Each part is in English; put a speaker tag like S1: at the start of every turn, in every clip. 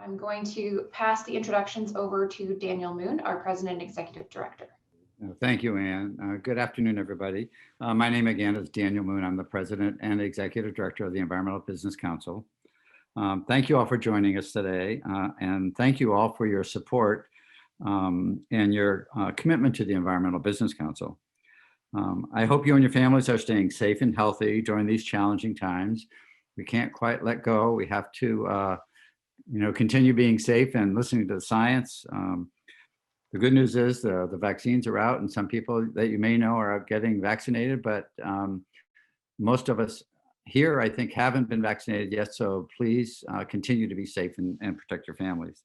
S1: I'm going to pass the introductions over to Daniel Moon, our President and Executive Director.
S2: Thank you, Ann. Good afternoon, everybody. My name again is Daniel Moon. I'm the President and Executive Director of the Environmental Business Council. Thank you all for joining us today, and thank you all for your support and your commitment to the Environmental Business Council. I hope you and your families are staying safe and healthy during these challenging times. We can't quite let go. We have to continue being safe and listening to the science. The good news is the vaccines are out, and some people that you may know are getting vaccinated, but most of us here, I think, haven't been vaccinated yet. So please continue to be safe and protect your families.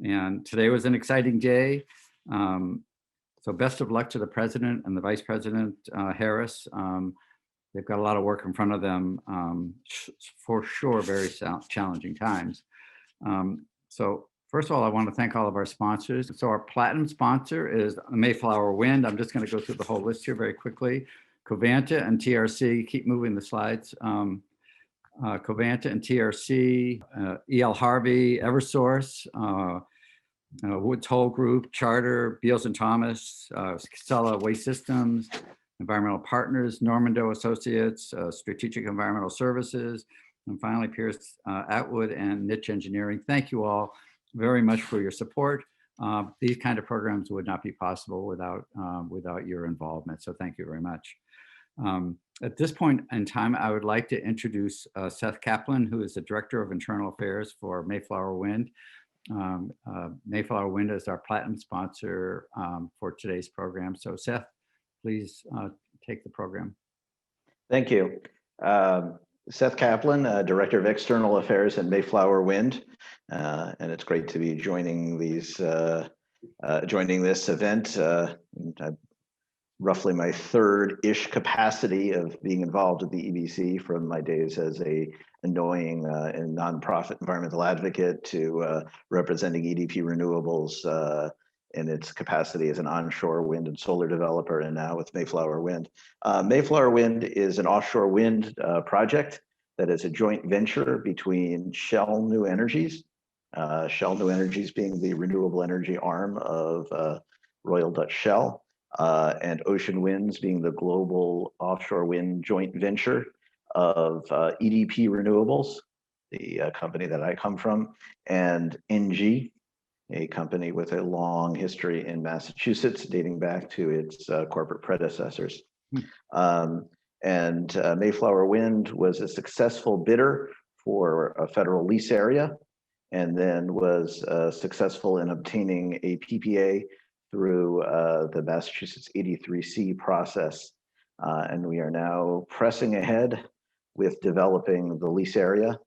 S2: And today was an exciting day. So best of luck to the President and the Vice President Harris. They've got a lot of work in front of them, for sure, very challenging times. So first of all, I want to thank all of our sponsors. So our platinum sponsor is Mayflower Wind. I'm just going to go through the whole list here very quickly. Covanta and TRC, keep moving the slides. Covanta and TRC, E.L. Harvey, Eversource, Woods Hole Group, Charter, Beals and Thomas, Casella Waste Systems, Environmental Partners, Normando Associates, Strategic Environmental Services, and finally Pierce Atwood and Niche Engineering. Thank you all very much for your support. These kind of programs would not be possible without your involvement. So thank you very much. At this point in time, I would like to introduce Seth Kaplan, who is the Director of Internal Affairs for Mayflower Wind. Mayflower Wind is our platinum sponsor for today's program. So Seth, please take the program.
S3: Thank you. Seth Kaplan, Director of External Affairs at Mayflower Wind, and it's great to be joining this event. Roughly my third-ish capacity of being involved with the EBC, from my days as a annoying and nonprofit environmental advocate to representing EDP Renewables in its capacity as an onshore wind and solar developer, and now with Mayflower Wind. Mayflower Wind is an offshore wind project that is a joint venture between Shell New Energies, Shell New Energies being the renewable energy arm of Royal Dutch Shell, and Ocean Winds being the global offshore wind joint venture of EDP Renewables, the company that I come from, and NG, a company with a long history in Massachusetts dating back to its corporate predecessors. And Mayflower Wind was a successful bidder for a federal lease area, and then was successful in obtaining a PPA through the Massachusetts 83C process. And we are now pressing ahead with developing the lease area,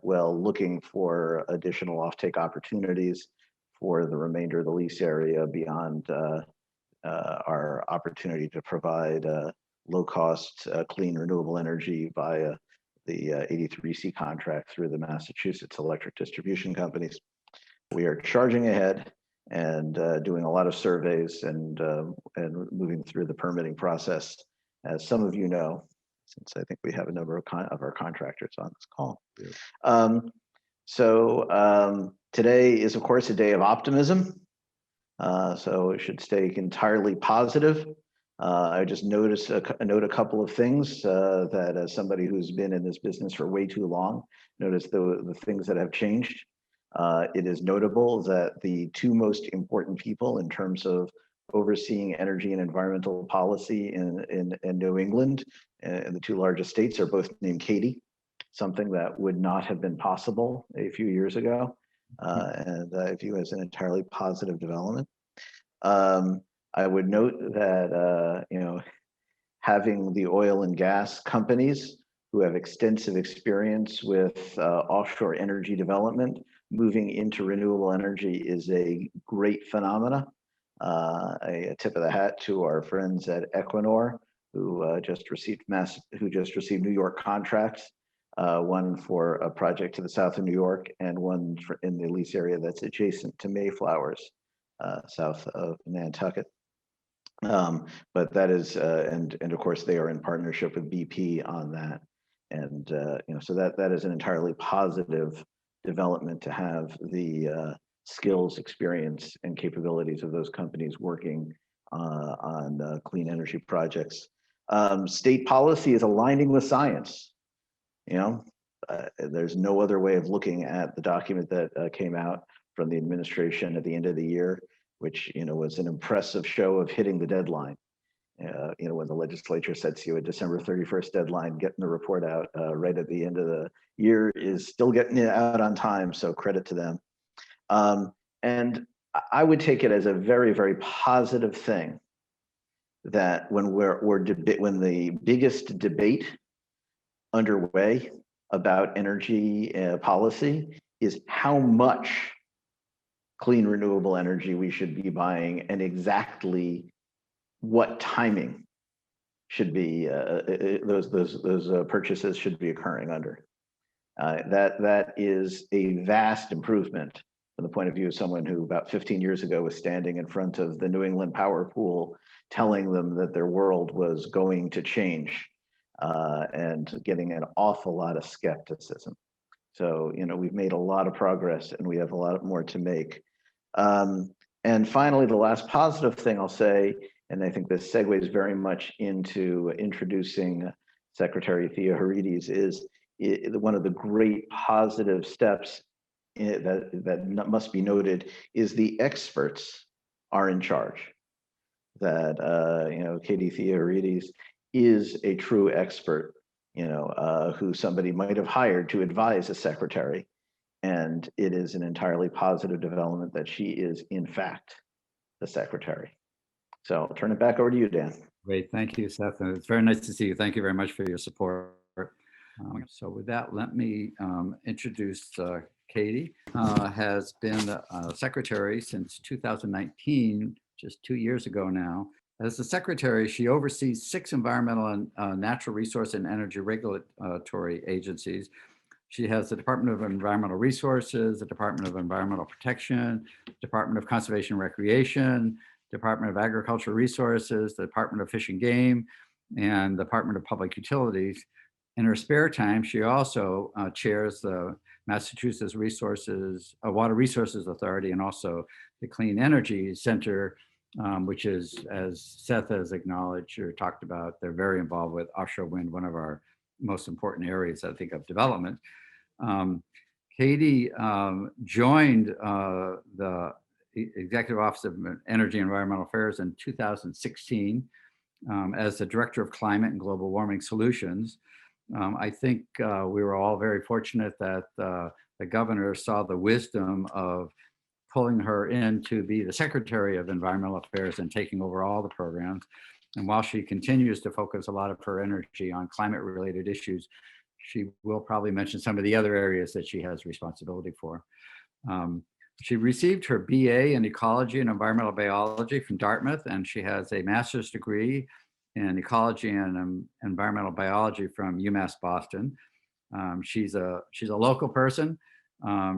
S3: while looking for additional offtake opportunities for the remainder of the lease area beyond our opportunity to provide low-cost, clean, renewable energy via the 83C contract through the Massachusetts electric distribution companies. We are charging ahead and doing a lot of surveys and moving through the permitting process, as some of you know, since I think we have a number of our contractors on this call. Today is, of course, a day of optimism. So it should stay entirely positive. I just note a couple of things that, as somebody who's been in this business for way too long, notice the things that have changed. It is notable that the two most important people in terms of overseeing energy and environmental policy in New England, and the two largest states, are both named Katie, something that would not have been possible a few years ago, and I view as an entirely positive development. I would note that having the oil and gas companies who have extensive experience with offshore energy development moving into renewable energy is a great phenomena. A tip of the hat to our friends at Equinor, who just received New York contracts, one for a project to the south of New York, and one in the lease area that's adjacent to Mayflower's, south of Nantucket. But that is, and of course they are in partnership with BP on that, and so that is an entirely positive development to have the skills, experience, and capabilities of those companies working on clean energy projects. State policy is aligning with science. You know, there's no other way of looking at the document that came out from the administration at the end of the year, which, you know, was an impressive show of hitting the deadline. You know, when the legislature sets you a December 31st deadline, getting the report out right at the end of the year is still getting it out on time. So credit to them. And I would take it as a very, very positive thing that when when the biggest debate underway about energy policy is how much clean renewable energy we should be buying and exactly what timing should be those purchases should be occurring under. That is a vast improvement from the point of view of someone who about 15 years ago was standing in front of the New England power pool telling them that their world was going to change and getting an awful lot of skepticism. So, you know, we've made a lot of progress and we have a lot more to make. And finally, the last positive thing I'll say, and I think this segues very much into introducing Secretary Theoharides, is one of the great positive steps that must be noted is the experts are in charge. That you know, Katie Theoharides is a true expert, you know, who somebody might have hired to advise a secretary, and it is an entirely positive development that she is in fact the secretary. So I'll turn it back over to you, Dan.
S2: Great, thank you, Seth. And it's very nice to see you. Thank you very much for your support. So with that, let me introduce Katie. Has been secretary since 2019, just 2 years ago now. As the secretary, she oversees 6 environmental and natural resource and energy regulatory agencies. She has the Department of Environmental Resources, the Department of Environmental Protection, Department of Conservation and Recreation, Department of Agricultural Resources, the Department of Fish and Game, and the Department of Public Utilities. In her spare time, she also chairs the Massachusetts Water Resources Authority, and also the Clean Energy Center, which is, as Seth has acknowledged or talked about, they're very involved with offshore wind, one of our most important areas, I think, of development. Katie joined the Executive Office of Energy and Environmental Affairs in 2016 as the Director of Climate and Global Warming Solutions. I think we were all very fortunate that the governor saw the wisdom of pulling her in to be the Secretary of Environmental Affairs and taking over all the programs. And while she continues to focus a lot of her energy on climate-related issues, she will probably mention some of the other areas that she has responsibility for. She received her BA in Ecology and Environmental Biology from Dartmouth, and she has a master's degree in Ecology and Environmental Biology from UMass Boston. She's a local person.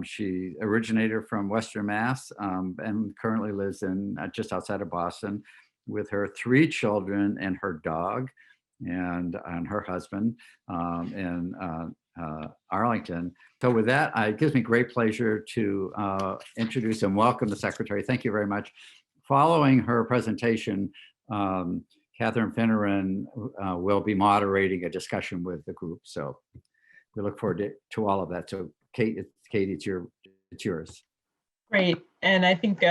S2: She originated from Western Mass and currently lives in just outside of Boston with her 3 children and her dog and her husband in Arlington. So with that, it gives me great pleasure to introduce and welcome the Secretary. Thank you very much. Following her presentation, Catherine Finneran will be moderating a discussion with the group. So we look forward to all of that. So Katie, it's yours.
S4: Great. And I think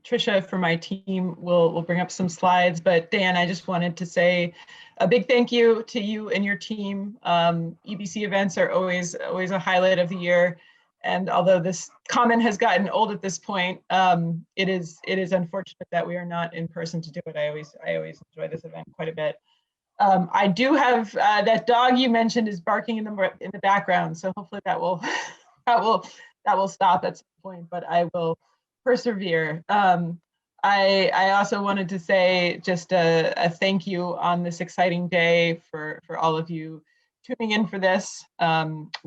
S4: Trisha from my team will bring up some slides, but Dan, I just wanted to say a big thank you to you and your team. EBC events are always a highlight of the year. And although this comment has gotten old at this point, it is unfortunate that we are not in person to do it. I always enjoy this event quite a bit. I do have that dog you mentioned is barking in the background, so hopefully that will stop at some point. But I will persevere. I also wanted to say just a thank you on this exciting day for all of you tuning in for this.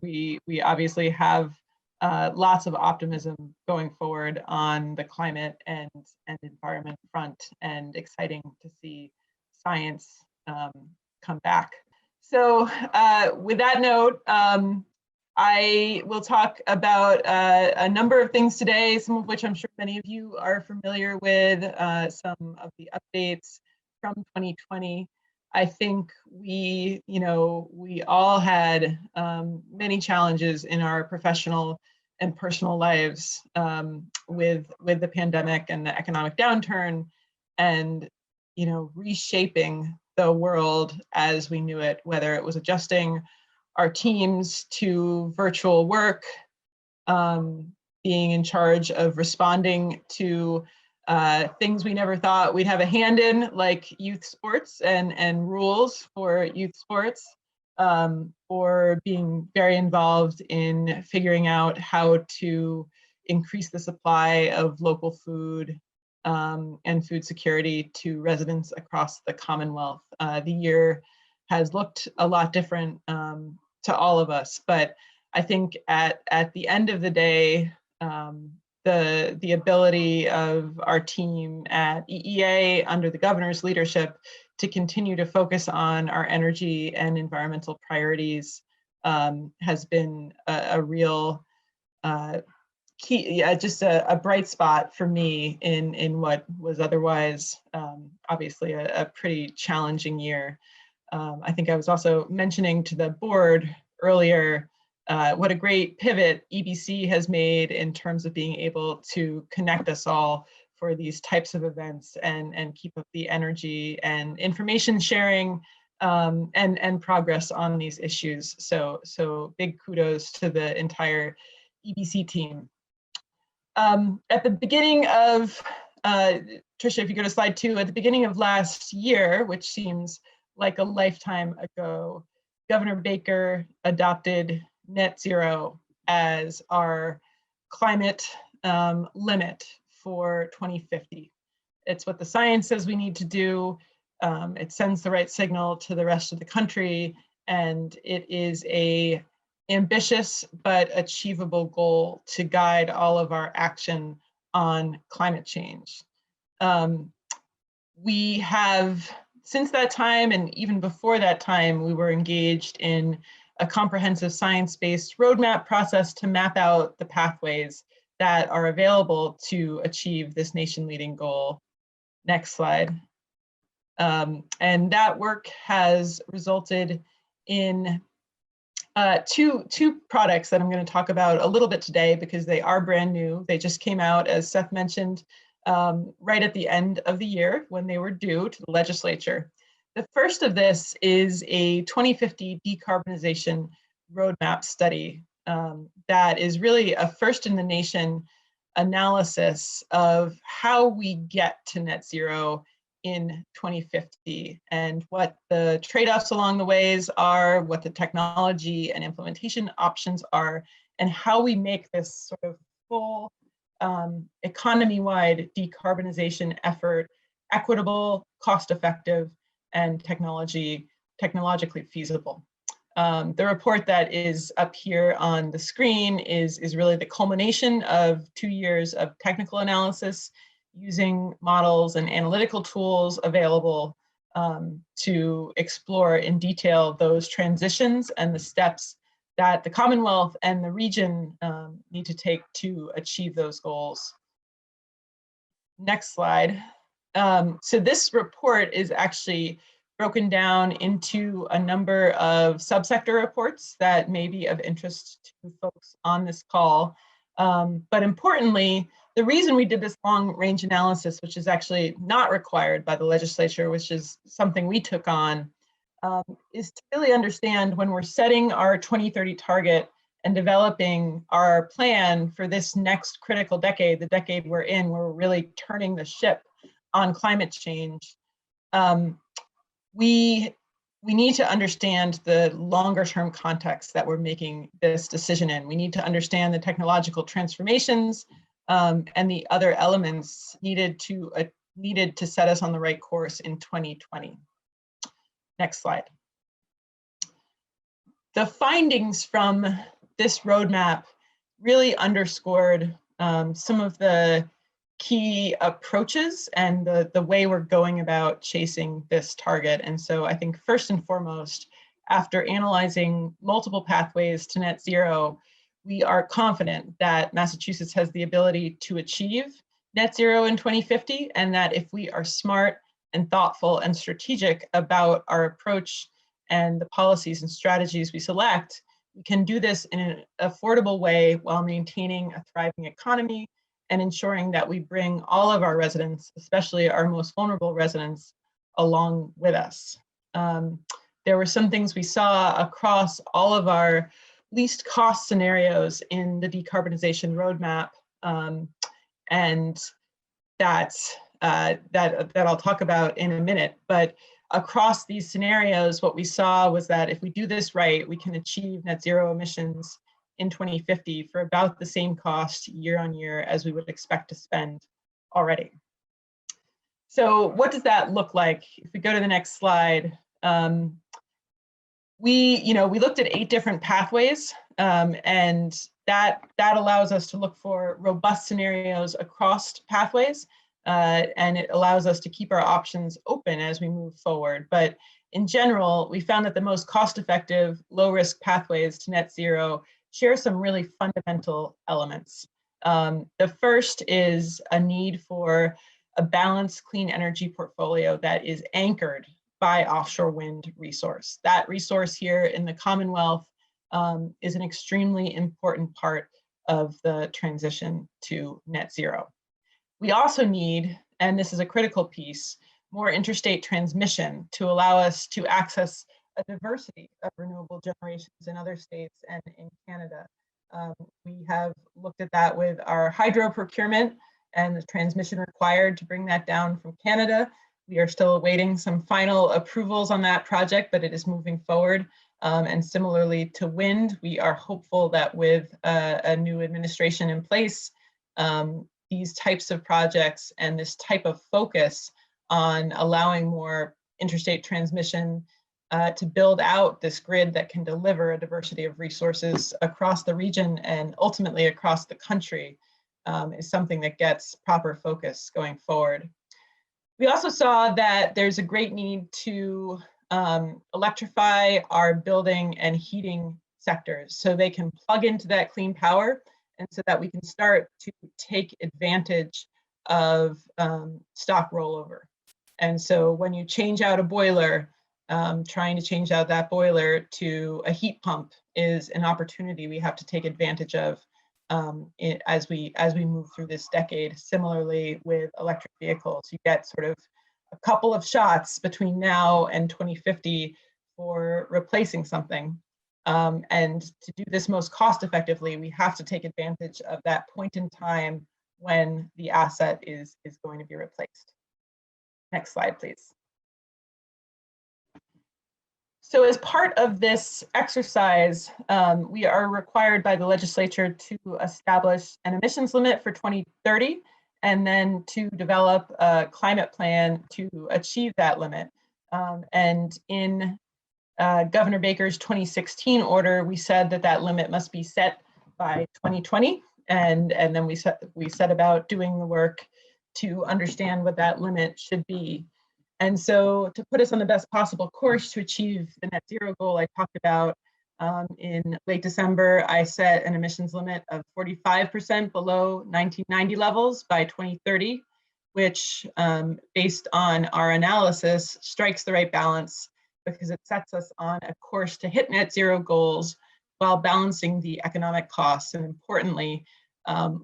S4: We obviously have lots of optimism going forward on the climate and environment front, and exciting to see science come back. So with that note, I will talk about a number of things today, some of which I'm sure many of you are familiar with, some of the updates from 2020. I think we all had many challenges in our professional and personal lives with the pandemic and the economic downturn, and reshaping the world as we knew it, whether it was adjusting our teams to virtual work, being in charge of responding to things we never thought we'd have a hand in, like youth sports and rules for youth sports, or being very involved in figuring out how to increase the supply of local food and food security to residents across the Commonwealth. The year has looked a lot different to all of us, but I think at the end of the day, the ability of our team at EEA under the governor's leadership to continue to focus on our energy and environmental priorities has been a real key, just a bright spot for me in what was otherwise obviously a pretty challenging year. I think I was also mentioning to the board earlier what a great pivot EBC has made in terms of being able to connect us all for these types of events and keep up the energy and information sharing and progress on these issues. So big kudos to the entire EBC team. At the beginning of, Tricia, if you go to slide 2, at the beginning of last year, which seems like a lifetime ago, Governor Baker adopted net zero as our climate limit for 2050. It's what the science says we need to do. It sends the right signal to the rest of the country, and it is a ambitious but achievable goal to guide all of our action on climate change. We have, since that time, and even before that time, we were engaged in a comprehensive science-based roadmap process to map out the pathways that are available to achieve this nation-leading goal. Next slide. And that work has resulted in two products that I'm going to talk about a little bit today because they are brand new. They just came out, as Seth mentioned, right at the end of the year when they were due to the legislature. The first of this is a 2050 decarbonization roadmap study that is really a first in the nation analysis of how we get to net zero in 2050 and what the trade-offs along the ways are, what the technology and implementation options are, and how we make this sort of full economy-wide decarbonization effort equitable, cost-effective, and technologically feasible. The report that is up here on the screen is really the culmination of 2 years of technical analysis using models and analytical tools available to explore in detail those transitions and the steps that the Commonwealth and the region need to take to achieve those goals. Next slide. So this report is actually broken down into a number of subsector reports that may be of interest to folks on this call. But importantly, the reason we did this long range analysis, which is actually not required by the legislature, which is something we took on, is to really understand when we're setting our 2030 target and developing our plan for this next critical decade, the decade we're in, where we're really turning the ship on climate change. We need to understand the longer term context that we're making this decision in. We need to understand the technological transformations and the other elements needed to set us on the right course in 2020. Next slide. The findings from this roadmap really underscored some of the key approaches and the way we're going about chasing this target. And so I think first and foremost, after analyzing multiple pathways to net zero, we are confident that Massachusetts has the ability to achieve net zero in 2050, and that if we are smart and thoughtful and strategic about our approach and the policies and strategies we select, we can do this in an affordable way while maintaining a thriving economy and ensuring that we bring all of our residents, especially our most vulnerable residents, along with us. There were some things we saw across all of our least cost scenarios in the decarbonization roadmap, and that I'll talk about in a minute. But across these scenarios, what we saw was that if we do this right, we can achieve net zero emissions in 2050 for about the same cost year on year as we would expect to spend already. So what does that look like? If we go to the next slide, we looked at 8 different pathways, and that allows us to look for robust scenarios across pathways, and it allows us to keep our options open as we move forward. But in general, we found that the most cost-effective, low-risk pathways to net zero share some really fundamental elements. The first is a need for a balanced clean energy portfolio that is anchored by offshore wind resource. That resource here in the Commonwealth is an extremely important part of the transition to net zero. We also need, and this is a critical piece, more interstate transmission to allow us to access a diversity of renewable generations in other states and in Canada. We have looked at that with our hydro procurement and the transmission required to bring that down from Canada. We are still awaiting some final approvals on that project, but it is moving forward. And similarly to wind, we are hopeful that with a new administration in place, these types of projects and this type of focus on allowing more interstate transmission to build out this grid that can deliver a diversity of resources across the region and ultimately across the country is something that gets proper focus going forward. We also saw that there's a great need to electrify our building and heating sectors so they can plug into that clean power, and so that we can start to take advantage of stock rollover. And so when you change out a boiler, trying to change out that boiler to a heat pump is an opportunity we have to take advantage of as we move through this decade. Similarly with electric vehicles, you get sort of a couple of shots between now and 2050 for replacing something. And to do this most cost effectively, we have to take advantage of that point in time when the asset is going to be replaced. Next slide, please. So as part of this exercise, we are required by the legislature to establish an emissions limit for 2030 and then to develop a climate plan to achieve that limit. And in Governor Baker's 2016 order, we said that that limit must be set by 2020. And then we set about doing the work to understand what that limit should be. And so to put us on the best possible course to achieve the net zero goal I talked about, in late December, I set an emissions limit of 45% below 1990 levels by 2030, which based on our analysis strikes the right balance because it sets us on a course to hit net zero goals while balancing the economic costs and importantly,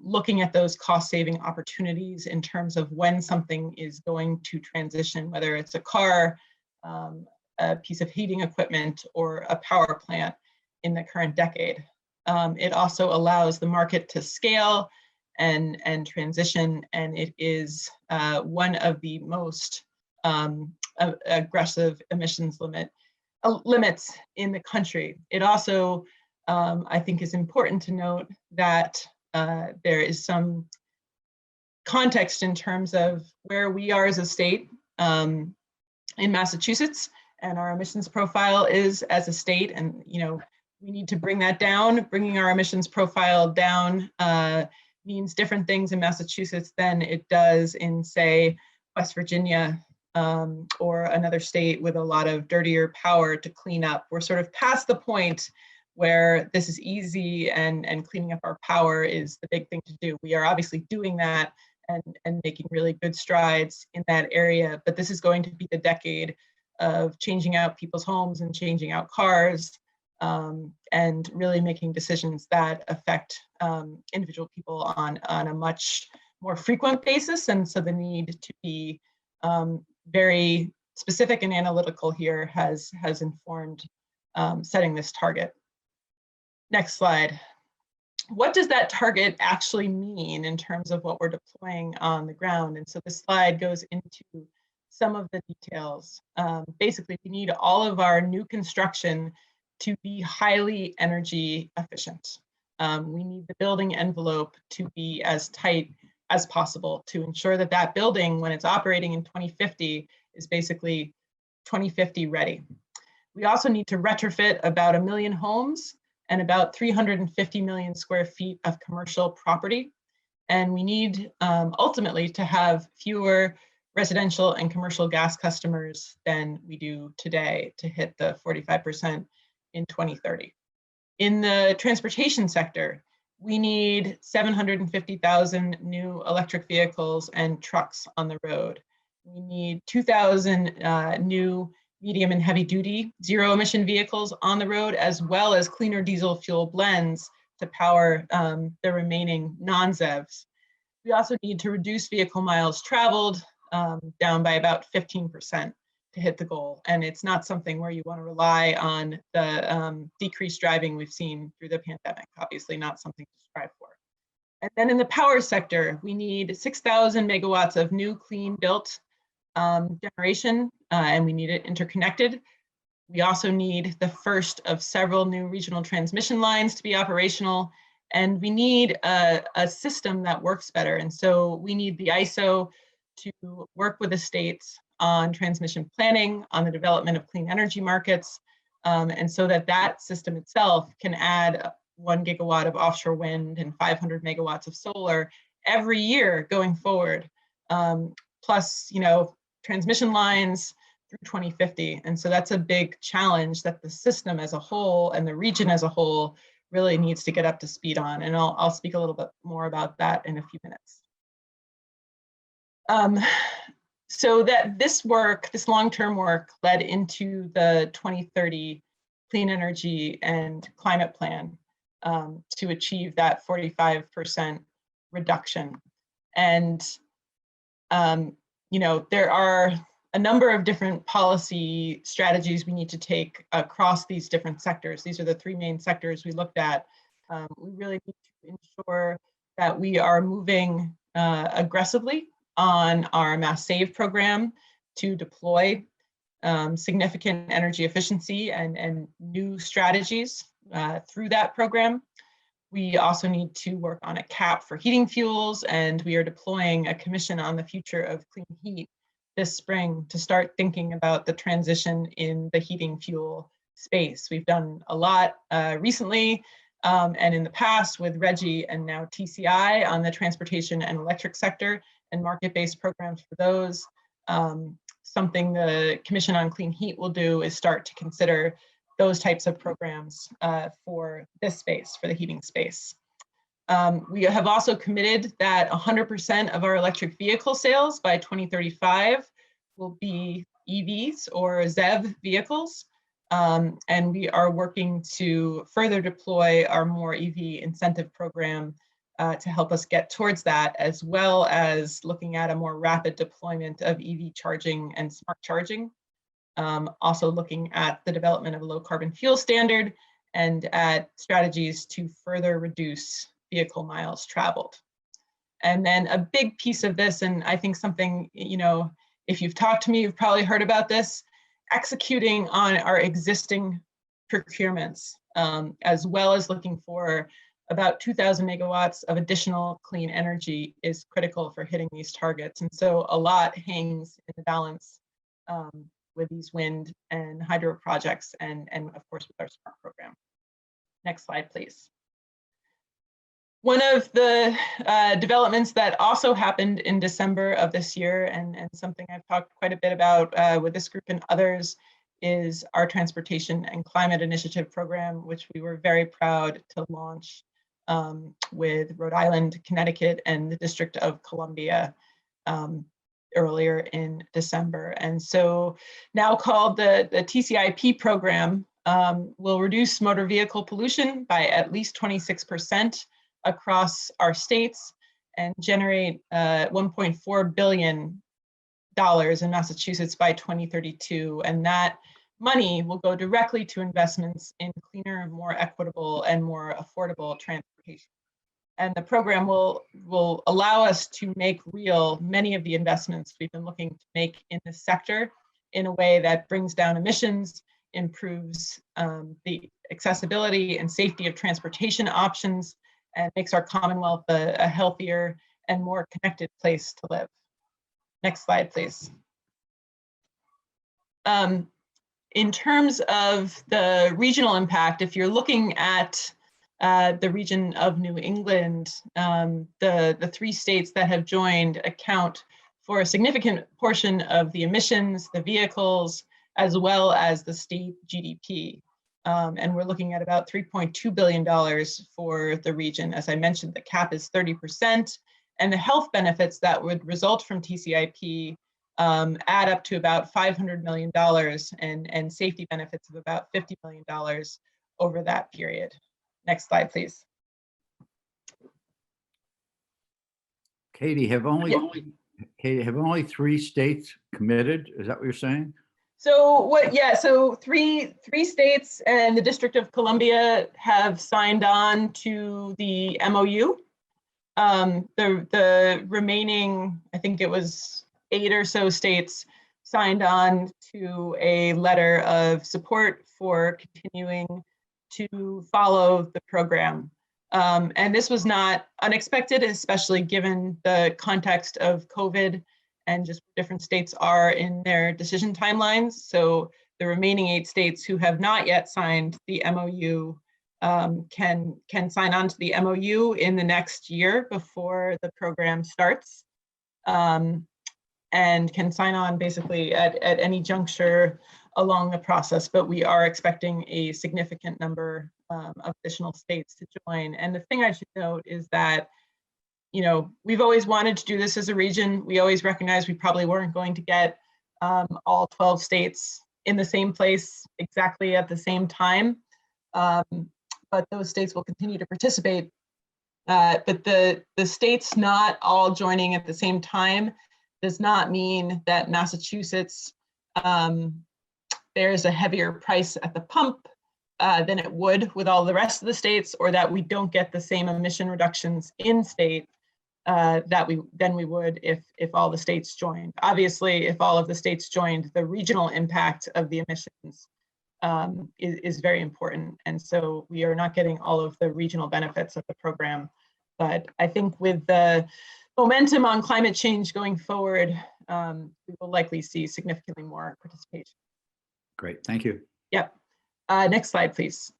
S4: looking at those cost-saving opportunities in terms of when something is going to transition, whether it's a car, a piece of heating equipment, or a power plant in the current decade. It also allows the market to scale and transition, and it is one of the most aggressive emissions limits in the country. It also, I think, is important to note that there is some context in terms of where we are as a state in Massachusetts and our emissions profile is as a state, and we need to bring that down. Bringing our emissions profile down means different things in Massachusetts than it does in, say, West Virginia or another state with a lot of dirtier power to clean up. We're sort of past the point where this is easy and cleaning up our power is the big thing to do. We are obviously doing that and making really good strides in that area, but this is going to be the decade of changing out people's homes and changing out cars, and really making decisions that affect individual people on a much more frequent basis. And so the need to be very specific and analytical here has informed setting this target. Next slide. What does that target actually mean in terms of what we're deploying on the ground? And so this slide goes into some of the details. Basically, we need all of our new construction to be highly energy efficient. We need the building envelope to be as tight as possible to ensure that that building, when it's operating in 2050, is basically 2050 ready. We also need to retrofit about 1 million homes and about 350 million square feet of commercial property. And we need ultimately to have fewer residential and commercial gas customers than we do today to hit the 45% in 2030. In the transportation sector, we need 750,000 new electric vehicles and trucks on the road. We need 2,000 new medium and heavy duty zero emission vehicles on the road, as well as cleaner diesel fuel blends to power the remaining non-ZEVs. We also need to reduce vehicle miles traveled down by about 15% to hit the goal. And it's not something where you want to rely on the decreased driving we've seen through the pandemic, obviously not something to strive for. And then in the power sector, we need 6,000 megawatts of new clean built generation, and we need it interconnected. We also need the first of several new regional transmission lines to be operational, and we need a system that works better. And so we need the ISO to work with the states on transmission planning, on the development of clean energy markets, and so that system itself can add 1 gigawatt of offshore wind and 500 megawatts of solar every year going forward, plus, transmission lines through 2050. And so that's a big challenge that the system as a whole and the region as a whole really needs to get up to speed on. And I'll speak a little bit more about that in a few minutes. So that this work, this long-term work, led into the 2030 Clean Energy and Climate Plan to achieve that 45% reduction. And there are a number of different policy strategies we need to take across these different sectors. These are the 3 main sectors we looked at. We really need to ensure that we are moving aggressively on our Mass Save program to deploy significant energy efficiency and new strategies through that program. We also need to work on a cap for heating fuels, and we are deploying a commission on the future of clean heat this spring to start thinking about the transition in the heating fuel space. We've done a lot recently and in the past with RGGI and now TCI on the transportation and electric sector and market-based programs for those. Something the Commission on Clean Heat will do is start to consider those types of programs for this space, for the heating space. We have also committed that 100% of our electric vehicle sales by 2035 will be EVs or ZEV vehicles. And we are working to further deploy our more EV incentive program to help us get towards that, as well as looking at a more rapid deployment of EV charging and smart charging. Also looking at the development of a low carbon fuel standard and at strategies to further reduce vehicle miles traveled. And then a big piece of this, and I think something, if you've talked to me, you've probably heard about this, executing on our existing procurements, as well as looking for about 2,000 megawatts of additional clean energy is critical for hitting these targets. And so a lot hangs in the balance with these wind and hydro projects and of course with our SMART program. Next slide, please. One of the developments that also happened in December of this year, and something I've talked quite a bit about with this group and others, is our Transportation and Climate Initiative program, which we were very proud to launch with Rhode Island, Connecticut, and the District of Columbia earlier in December. And so now called the TCIP program, will reduce motor vehicle pollution by at least 26% across our states and generate $1.4 billion in Massachusetts by 2032. And that money will go directly to investments in cleaner, more equitable, and more affordable transportation. And the program will allow us to make real many of the investments we've been looking to make in this sector in a way that brings down emissions, improves the accessibility and safety of transportation options, and makes our Commonwealth a healthier and more connected place to live. Next slide, please. In terms of the regional impact, if you're looking at the region of New England, the 3 states that have joined account for a significant portion of the emissions, the vehicles, as well as the state GDP. And we're looking at about $3.2 billion for the region. As I mentioned, the cap is 30%, and the health benefits that would result from TCIP add up to about $500 million and safety benefits of about $50 million over that period. Next slide, please.
S2: Katie, have only 3 states committed? Is that what you're saying?
S4: So what? Yeah. So three states and the District of Columbia have signed on to the MOU. The remaining, I think it was 8 or so states, signed on to a letter of support for continuing to follow the program. And this was not unexpected, especially given the context of COVID and just different states are in their decision timelines. So the remaining 8 states who have not yet signed the MOU can sign on to the MOU in the next year before the program starts, and can sign on basically at any juncture along the process. But we are expecting a significant number of additional states to join. And the thing I should note is that, you know, we've always wanted to do this as a region. We always recognized we probably weren't going to get all 12 states in the same place exactly at the same time. But those states will continue to participate. But the states not all joining at the same time does not mean that Massachusetts bears a heavier price at the pump than it would with all the rest of the states, or that we don't get the same emission reductions in state than we would if all the states joined. Obviously, if all of the states joined, the regional impact of the emissions is very important. And so we are not getting all of the regional benefits of the program. But I think with the momentum on climate change going forward, we will likely see significantly more participation.
S2: Great, thank you.
S4: Yep. Next slide, please.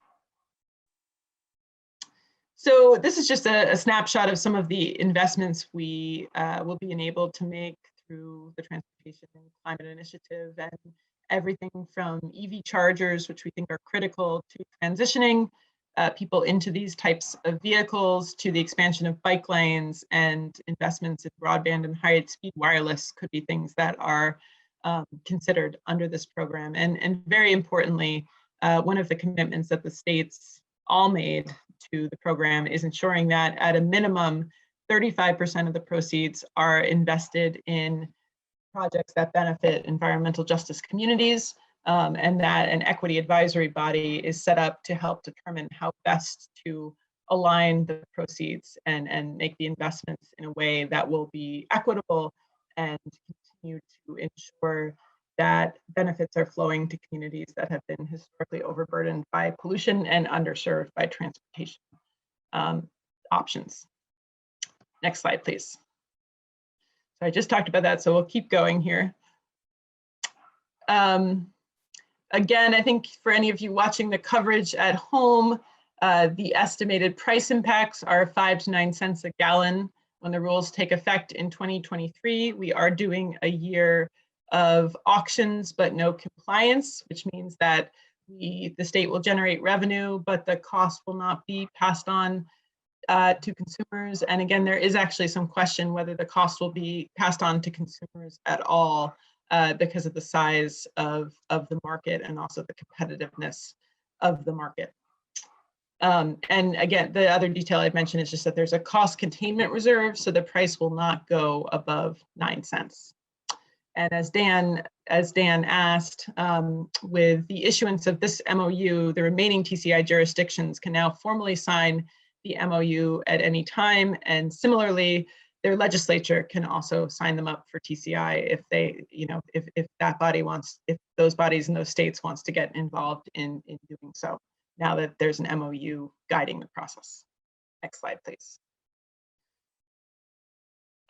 S4: So this is just a snapshot of some of the investments we will be enabled to make through the Transportation and Climate Initiative, and everything from EV chargers, which we think are critical to transitioning people into these types of vehicles, to the expansion of bike lanes, and investments in broadband and high-speed wireless could be things that are considered under this program. And very importantly, one of the commitments that the states all made to the program is ensuring that at a minimum, 35% of the proceeds are invested in projects that benefit environmental justice communities, and that an equity advisory body is set up to help determine how best to align the proceeds and make the investments in a way that will be equitable and continue to ensure that benefits are flowing to communities that have been historically overburdened by pollution and underserved by transportation options. Next slide, please. So I just talked about that, so we'll keep going here. Again, I think for any of you watching the coverage at home, The estimated price impacts are 5 to 9 cents a gallon. When the rules take effect in 2023, we are doing a year of auctions, but no compliance, which means that the state will generate revenue, but the cost will not be passed on to consumers. And again, there is actually some question whether the cost will be passed on to consumers at all because of the size of the market and also the competitiveness of the market. And again, the other detail I'd mentioned is just that there's a cost containment reserve, so the price will not go above 9 cents. And as Dan asked, with the issuance of this MOU, the remaining TCI jurisdictions can now formally sign the MOU at any time. And similarly, their legislature can also sign them up for TCI if they, if that body wants, if those bodies in those states wants to get involved in doing so, now that there's an MOU guiding the process. Next slide, please.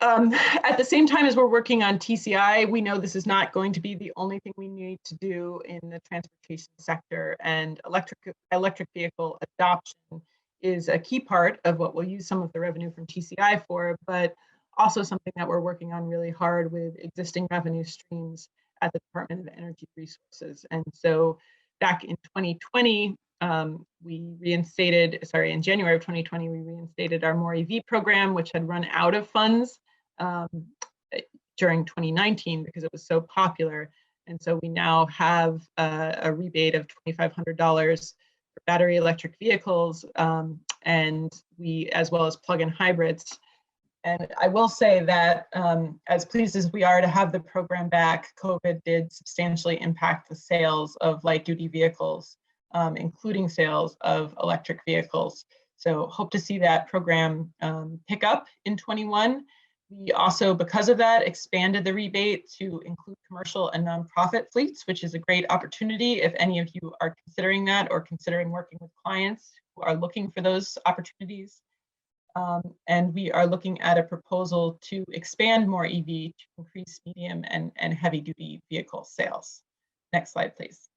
S4: At the same time as we're working on TCI, we know this is not going to be the only thing we need to do in the transportation sector, and electric vehicle adoption is a key part of what we'll use some of the revenue from TCI for, but also something that we're working on really hard with existing revenue streams at the Department of Energy Resources. And so back in 2020, in January of 2020, we reinstated our More EV program, which had run out of funds during 2019 because it was so popular. And so we now have a rebate of $2,500 for battery electric vehicles, and as well as plug-in hybrids. And I will say that as pleased as we are to have the program back, COVID did substantially impact the sales of light-duty vehicles, including sales of electric vehicles. So hope to see that program pick up in 21. We also, because of that, expanded the rebate to include commercial and nonprofit fleets, which is a great opportunity if any of you are considering that or considering working with clients who are looking for those opportunities. And we are looking at a proposal to expand More EV to increase medium and heavy duty vehicle sales. Next slide, please.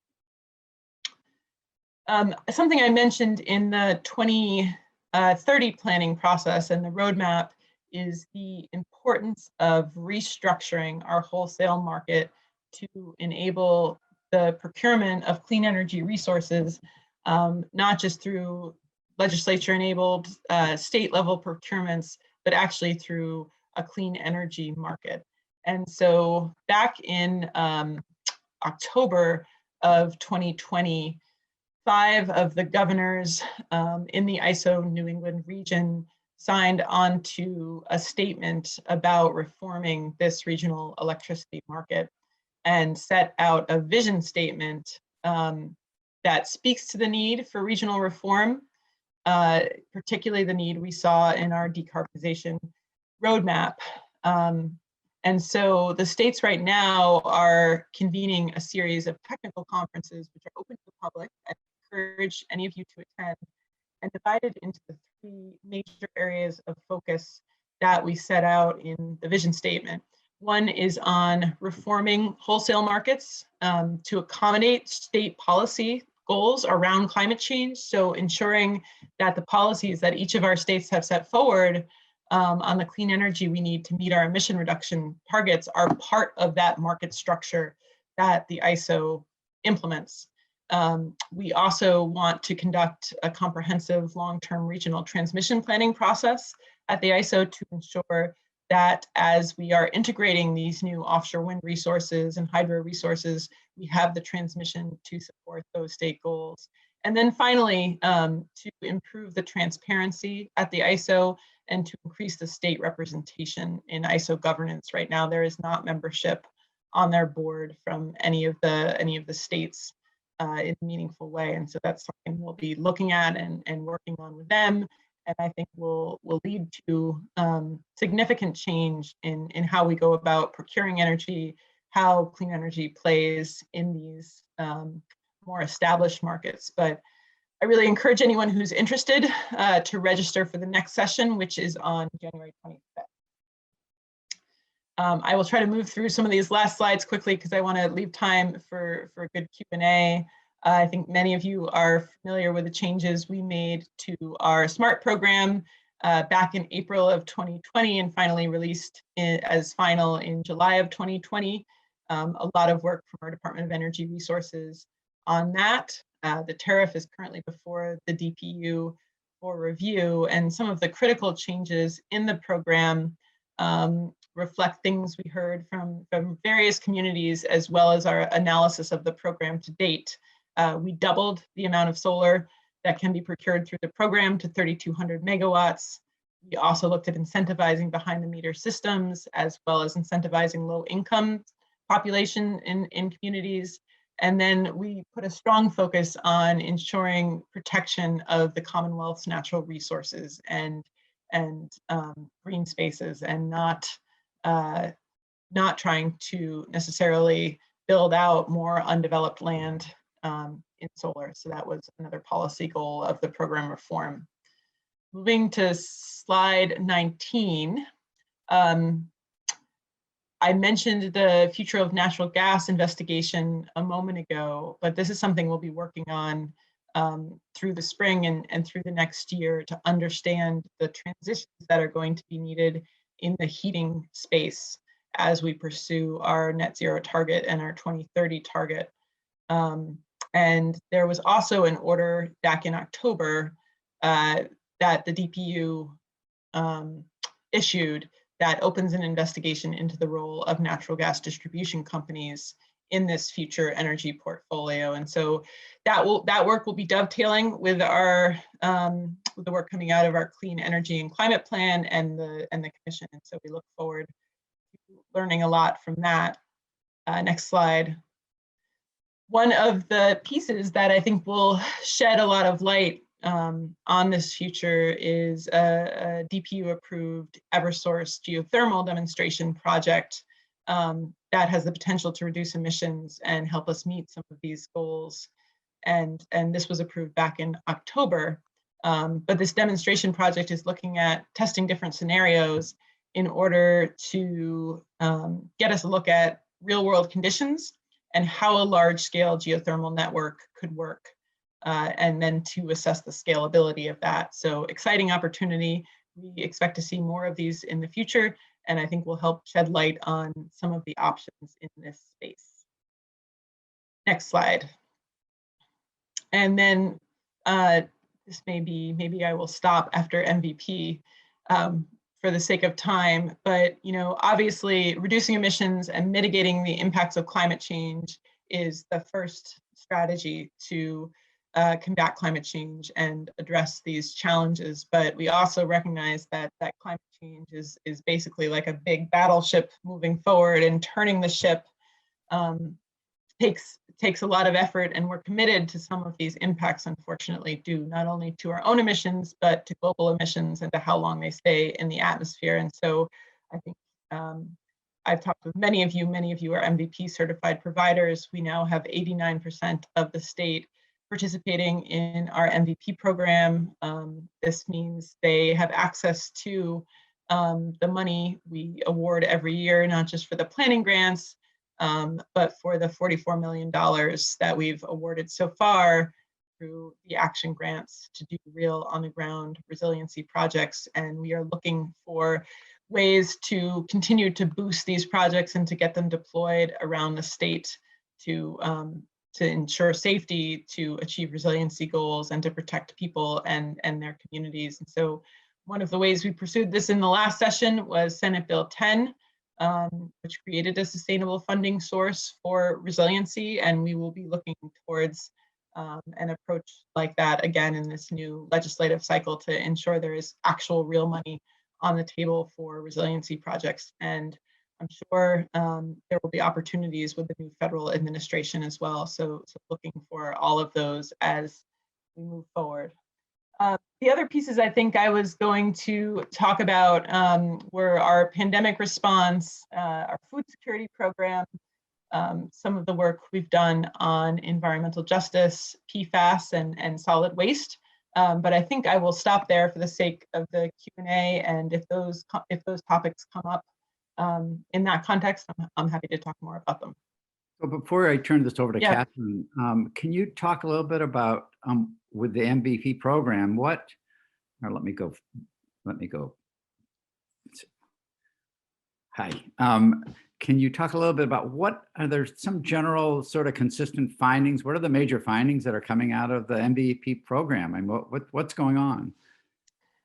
S4: Something I mentioned in the 2030 planning process and the roadmap is the importance of restructuring our wholesale market to enable the procurement of clean energy resources, not just through legislature-enabled state-level procurements, but actually through a clean energy market. And so back in October of 2020, 5 of the governors in the ISO New England region signed on to a statement about reforming this regional electricity market and set out a vision statement that speaks to the need for regional reform, particularly the need we saw in our decarbonization roadmap. And so the states right now are convening a series of technical conferences which are open to the public. I encourage any of you to attend, and divided into the 3 major areas of focus that we set out in the vision statement. One is on reforming wholesale markets to accommodate state policy goals around climate change. So ensuring that the policies that each of our states have set forward on the clean energy we need to meet our emission reduction targets are part of that market structure that the ISO implements. We also want to conduct a comprehensive long-term regional transmission planning process at the ISO to ensure that as we are integrating these new offshore wind resources and hydro resources, we have the transmission to support those state goals. And then finally, to improve the transparency at the ISO and to increase the state representation in ISO governance. Right now, there is not membership on their board from any of the states in a meaningful way. And so that's something we'll be looking at and working on with them. And I think will lead to significant change in how we go about procuring energy, how clean energy plays in these more established markets. But I really encourage anyone who's interested to register for the next session, which is on January 25th. I will try to move through some of these last slides quickly because I want to leave time for a good Q&A. I think many of you are familiar with the changes we made to our SMART program back in April of 2020 and finally released as final in July of 2020. A lot of work from our Department of Energy Resources on that. The tariff is currently before the DPU for review, and some of the critical changes in the program reflect things we heard from various communities, as well as our analysis of the program to date. We doubled the amount of solar that can be procured through the program to 3,200 megawatts. We also looked at incentivizing behind the meter systems, as well as incentivizing low income population in communities. And then we put a strong focus on ensuring protection of the Commonwealth's natural resources and green spaces, and not trying to necessarily build out more undeveloped land in solar. So that was another policy goal of the program reform. Moving to slide 19. I mentioned the future of natural gas investigation a moment ago, but this is something we'll be working on through the spring and through the next year to understand the transitions that are going to be needed in the heating space as we pursue our net zero target and our 2030 target. And there was also an order back in October that the DPU issued that opens an investigation into the role of natural gas distribution companies in this future energy portfolio. And so that work will be dovetailing with our with the work coming out of our Clean Energy and Climate Plan and the Commission. And so we look forward to learning a lot from that. Next slide. One of the pieces that I think will shed a lot of light on this future is a DPU-approved Eversource geothermal demonstration project that has the potential to reduce emissions and help us meet some of these goals. And this was approved back in October. But this demonstration project is looking at testing different scenarios in order to get us a look at real-world conditions and how a large-scale geothermal network could work. And then to assess the scalability of that. So exciting opportunity. We expect to see more of these in the future, and I think will help shed light on some of the options in this space. Next slide. And then this maybe I will stop after MVP for the sake of time, but obviously reducing emissions and mitigating the impacts of climate change is the first strategy to combat climate change and address these challenges. But we also recognize that climate change is basically like a big battleship moving forward, and turning the ship takes a lot of effort, and we're committed to some of these impacts, unfortunately, due not only to our own emissions, but to global emissions and to how long they stay in the atmosphere. And so I think I've talked with many of you are MVP certified providers. We now have 89% of the state participating in our MVP program. This means they have access to the money we award every year, not just for the planning grants, but for the $44 million that we've awarded so far through the action grants to do real on-the-ground resiliency projects. And we are looking for ways to continue to boost these projects and to get them deployed around the state to ensure safety, to achieve resiliency goals, and to protect people and their communities. And so one of the ways we pursued this in the last session was Senate Bill 10, which created a sustainable funding source for resiliency. And we will be looking towards an approach like that again in this new legislative cycle to ensure there is actual real money on the table for resiliency projects. And I'm sure there will be opportunities with the new federal administration as well. So looking for all of those as we move forward. The other pieces I think I was going to talk about were our pandemic response, our food security program, some of the work we've done on environmental justice, PFAS, and solid waste. But I think I will stop there for the sake of the Q&A, and if those topics come up in that context, I'm happy to talk more about them.
S2: But before I turn this over to
S4: Yeah.
S2: Kathleen, can you talk a little bit about with the MVP program, or let me go. Hi. Can you talk a little bit about are there some general sort of consistent findings? What are the major findings that are coming out of the MVP program? I mean, what's going on?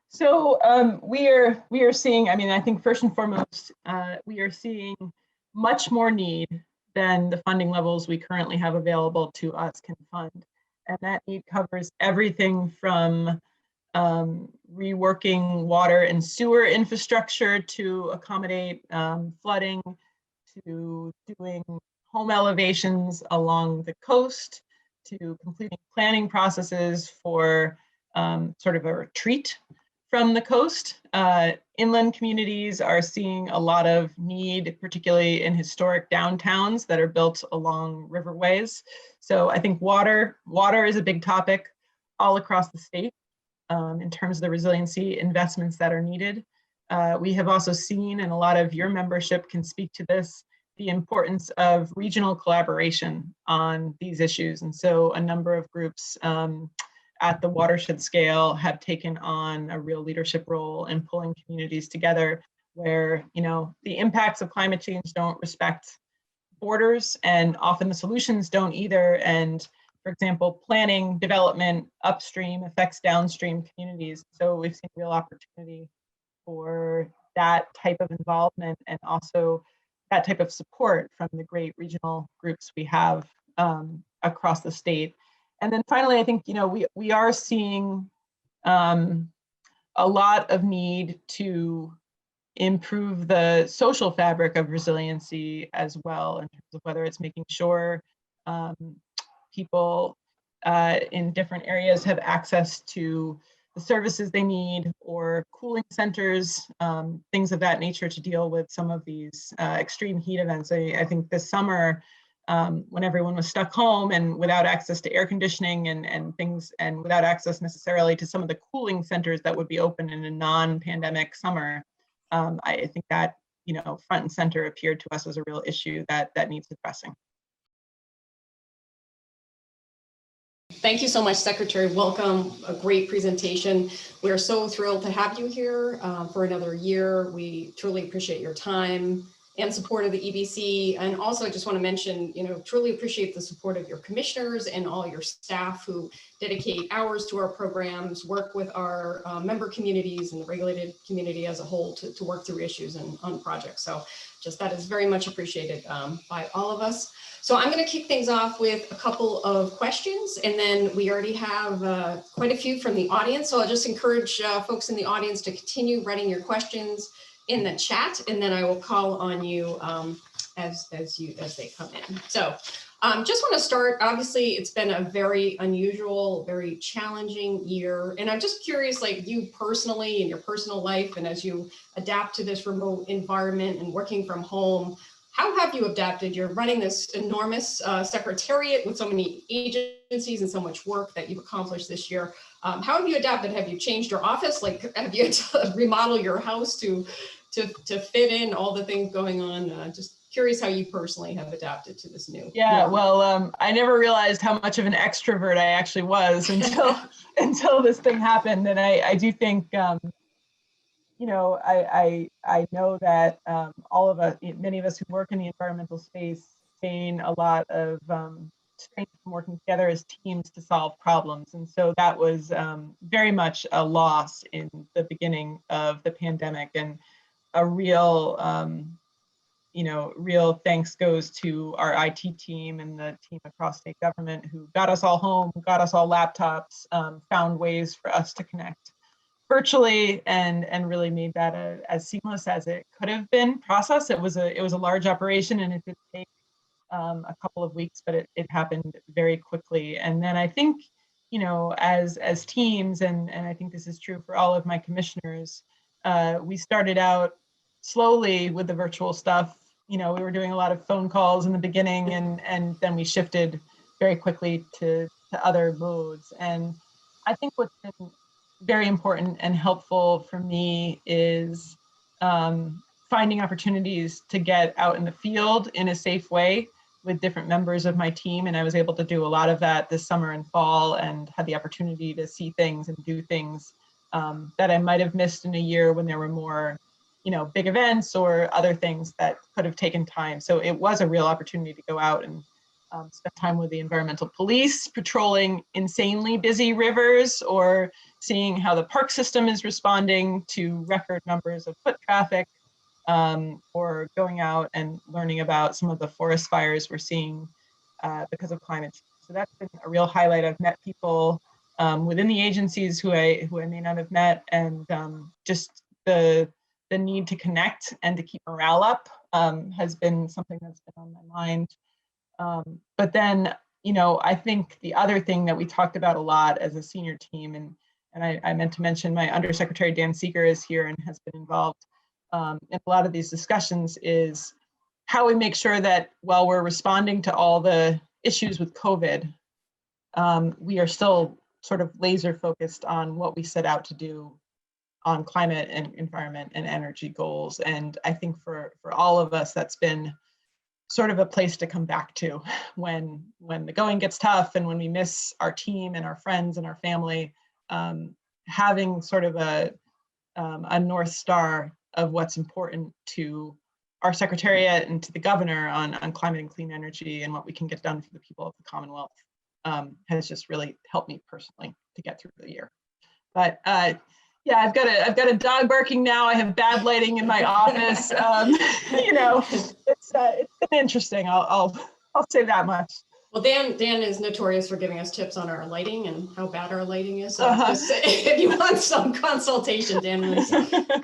S4: So we are seeing, I mean, I think first and foremost, we are seeing much more need than the funding levels we currently have available to us can fund. And that need covers everything from reworking water and sewer infrastructure to accommodate flooding, to doing home elevations along the coast, to completing planning processes for sort of a retreat from the coast. Inland communities are seeing a lot of need, particularly in historic downtowns that are built along riverways. So I think water is a big topic all across the state in terms of the resiliency investments that are needed. We have also seen, and a lot of your membership can speak to this, the importance of regional collaboration on these issues. And so a number of groups at the watershed scale have taken on a real leadership role in pulling communities together where, you know, the impacts of climate change don't respect borders, and often the solutions don't either. And for example, planning development upstream affects downstream communities. So we've seen real opportunity for that type of involvement and also that type of support from the great regional groups we have across the state. And then finally, I think, you know, we are seeing a lot of need to improve the social fabric of resiliency as well, in terms of whether it's making sure people in different areas have access to the services they need, or cooling centers, things of that nature to deal with some of these extreme heat events. I think this summer, when everyone was stuck home and without access to air conditioning and things, and without access necessarily to some of the cooling centers that would be open in a non-pandemic summer, I think that, you know, front and center appeared to us as a real issue that needs addressing.
S5: Thank you so much, Secretary. Welcome. A great presentation. We're so thrilled to have you here for another year. We truly appreciate your time and support of the EBC. And also, I just want to mention, you know, truly appreciate the support of your commissioners and all your staff who dedicate hours to our programs, work with our member communities and the regulated community as a whole to work through issues and on projects. So just that is very much appreciated by all of us. So I'm going to kick things off with a couple of questions, and then we already have quite a few from the audience. So I'll just encourage folks in the audience to continue writing your questions in the chat, and then I will call on you as they come in. So just want to start. Obviously, it's been a very unusual, very challenging year, and I'm just curious, like you personally in your personal life, and as you adapt to this remote environment and working from home, how have you adapted? You're running this enormous secretariat with so many agencies and so much work that you've accomplished this year. How have you adapted? Have you changed your office? Like, have you had to remodel your house to fit in all the things going on? Just curious how you personally have adapted to this new.
S4: Yeah, well, I never realized how much of an extrovert I actually was until this thing happened. And I do think, you know, I know that all of us, many of us who work in the environmental space, gain a lot of strength from working together as teams to solve problems. And so that was very much a loss in the beginning of the pandemic, and a real, you know, real thanks goes to our IT team and the team across state government who got us all home, got us all laptops, found ways for us to connect virtually, and really made that as seamless as it could have been process. It was a large operation, and it did take a couple of weeks, but it happened very quickly. And then I think, you know, as teams, and I think this is true for all of my commissioners, we started out slowly with the virtual stuff. You know, we were doing a lot of phone calls in the beginning, and then we shifted very quickly to other modes. And I think what's been very important and helpful for me is finding opportunities to get out in the field in a safe way with different members of my team. And I was able to do a lot of that this summer and fall, and had the opportunity to see things and do things that I might have missed in a year when there were more, big events or other things that could have taken time. So it was a real opportunity to go out and spend time with the environmental police, patrolling insanely busy rivers, or seeing how the park system is responding to record numbers of foot traffic, or going out and learning about some of the forest fires we're seeing because of climate change. So that's been a real highlight. I've met people within the agencies who I may not have met, and just the need to connect and to keep morale up has been something that's been on my mind. But then, I think the other thing that we talked about a lot as a senior team, and I meant to mention my Undersecretary Dan Seeger is here and has been involved in a lot of these discussions, is how we make sure that while we're responding to all the issues with COVID, we are still sort of laser focused on what we set out to do on climate and environment and energy goals. And I think for all of us, that's been sort of a place to come back to when the going gets tough and when we miss our team and our friends and our family. Having sort of a North Star of what's important to our Secretariat and to the Governor on climate and clean energy and what we can get done for the people of the Commonwealth has just really helped me personally to get through the year. But yeah, I've got a dog barking now. I have bad lighting in my office. It's been interesting. I'll say that much.
S5: Well, Dan is notorious for giving us tips on our lighting and how bad our lighting is. So just, if you want some consultation, Dan has